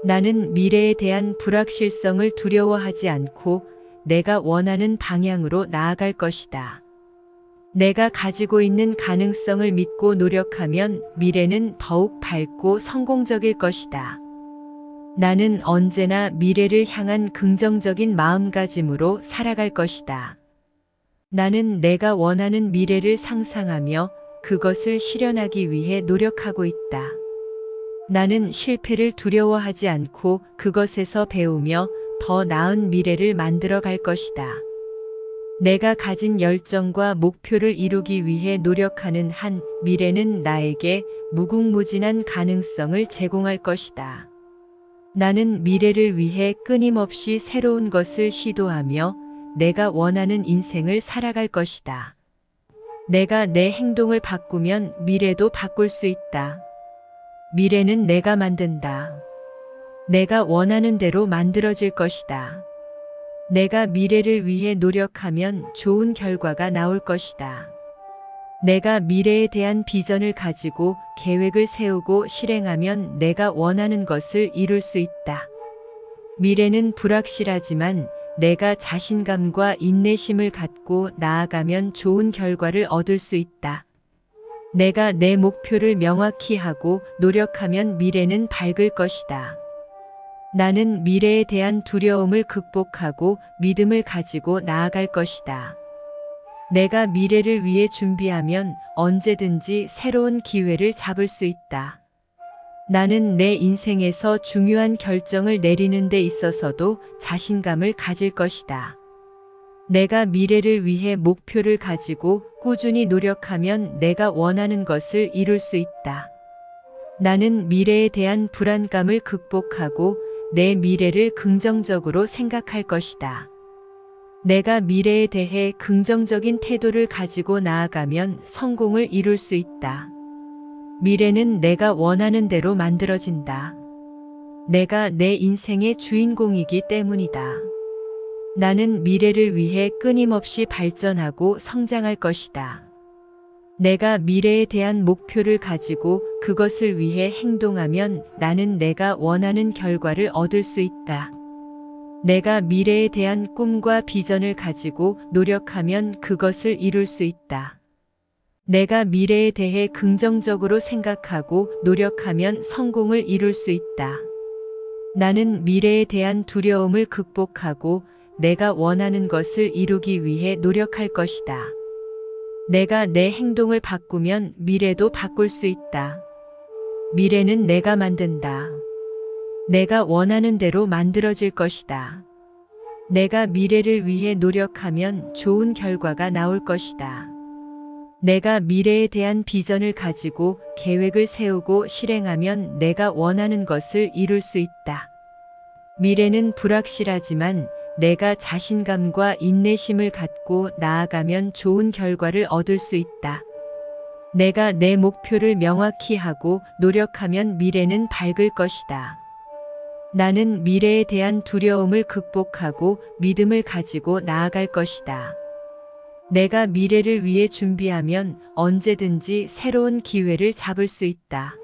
나는 미래에 대한 불확실성을 두려워하지 않고 내가 원하는 방향으로 나아갈 것이다. 내가 가지고 있는 가능성을 믿고 노력하면 미래는 더욱 밝고 성공적일 것이다. 나는 언제나 미래를 향한 긍정적인 마음가짐으로 살아갈 것이다. 나는 내가 원하는 미래를 상상하며 그것을 실현하기 위해 노력하고 있다. 나는 실패를 두려워하지 않고 그것에서 배우며 더 나은 미래를 만들어 갈 것이다. 내가 가진 열정과 목표를 이루기 위해 노력하는 한, 미래는 나에게 무궁무진한 가능성을 제공할 것이다. 나는 미래를 위해 끊임없이 새로운 것을 시도하며 내가 원하는 인생을 살아갈 것이다. 내가 내 행동을 바꾸면 미래도 바꿀 수 있다. 미래는 내가 만든다. 내가 원하는 대로 만들어질 것이다. 내가 미래를 위해 노력하면 좋은 결과가 나올 것이다. 내가 미래에 대한 비전을 가지고 계획을 세우고 실행하면 내가 원하는 것을 이룰 수 있다. 미래는 불확실하지만 내가 자신감과 인내심을 갖고 나아가면 좋은 결과를 얻을 수 있다. 내가 내 목표를 명확히 하고 노력하면 미래는 밝을 것이다. 나는 미래에 대한 두려움을 극복하고 믿음을 가지고 나아갈 것이다. 내가 미래를 위해 준비하면 언제든지 새로운 기회를 잡을 수 있다. 나는 내 인생에서 중요한 결정을 내리는 데 있어서도 자신감을 가질 것이다. 내가 미래를 위해 목표를 가지고 꾸준히 노력하면 내가 원하는 것을 이룰 수 있다. 나는 미래에 대한 불안감을 극복하고 내 미래를 긍정적으로 생각할 것이다. 내가 미래에 대해 긍정적인 태도를 가지고 나아가면 성공을 이룰 수 있다. 미래는 내가 원하는 대로 만들어진다. 내가 내 인생의 주인공이기 때문이다. 나는 미래를 위해 끊임없이 발전하고 성장할 것이다. 내가 미래에 대한 목표를 가지고 그것을 위해 행동하면 나는 내가 원하는 결과를 얻을 수 있다. 내가 미래에 대한 꿈과 비전을 가지고 노력하면 그것을 이룰 수 있다. 내가 미래에 대해 긍정적으로 생각하고 노력하면 성공을 이룰 수 있다. 나는 미래에 대한 두려움을 극복하고 내가 원하는 것을 이루기 위해 노력할 것이다. 내가 내 행동을 바꾸면 미래도 바꿀 수 있다. 미래는 내가 만든다. 내가 원하는 대로 만들어질 것이다. 내가 미래를 위해 노력하면 좋은 결과가 나올 것이다. 내가 미래에 대한 비전을 가지고 계획을 세우고 실행하면 내가 원하는 것을 이룰 수 있다. 미래는 불확실하지만 내가 자신감과 인내심을 갖고 나아가면 좋은 결과를 얻을 수 있다. 내가 내 목표를 명확히 하고 노력하면 미래는 밝을 것이다. 나는 미래에 대한 두려움을 극복하고 믿음을 가지고 나아갈 것이다. 내가 미래를 위해 준비하면 언제든지 새로운 기회를 잡을 수 있다.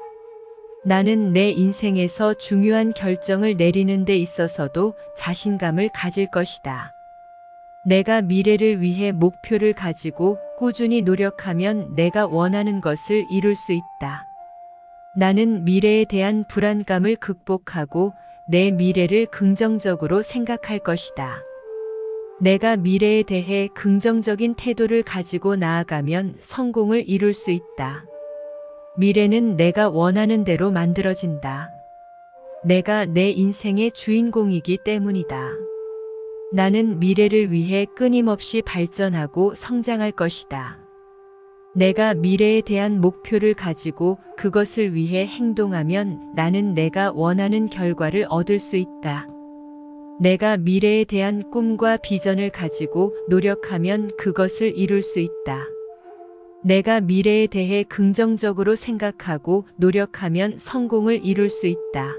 나는 내 인생에서 중요한 결정을 내리는 데 있어서도 자신감을 가질 것이다. 내가 미래를 위해 목표를 가지고 꾸준히 노력하면 내가 원하는 것을 이룰 수 있다. 나는 미래에 대한 불안감을 극복하고 내 미래를 긍정적으로 생각할 것이다. 내가 미래에 대해 긍정적인 태도를 가지고 나아가면 성공을 이룰 수 있다. 미래는 내가 원하는 대로 만들어진다. 내가 내 인생의 주인공이기 때문이다. 나는 미래를 위해 끊임없이 발전하고 성장할 것이다. 내가 미래에 대한 목표를 가지고 그것을 위해 행동하면 나는 내가 원하는 결과를 얻을 수 있다. 내가 미래에 대한 꿈과 비전을 가지고 노력하면 그것을 이룰 수 있다. 내가 미래에 대해 긍정적으로 생각하고 노력하면 성공을 이룰 수 있다.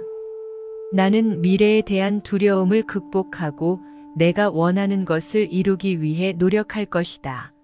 나는 미래에 대한 두려움을 극복하고 내가 원하는 것을 이루기 위해 노력할 것이다.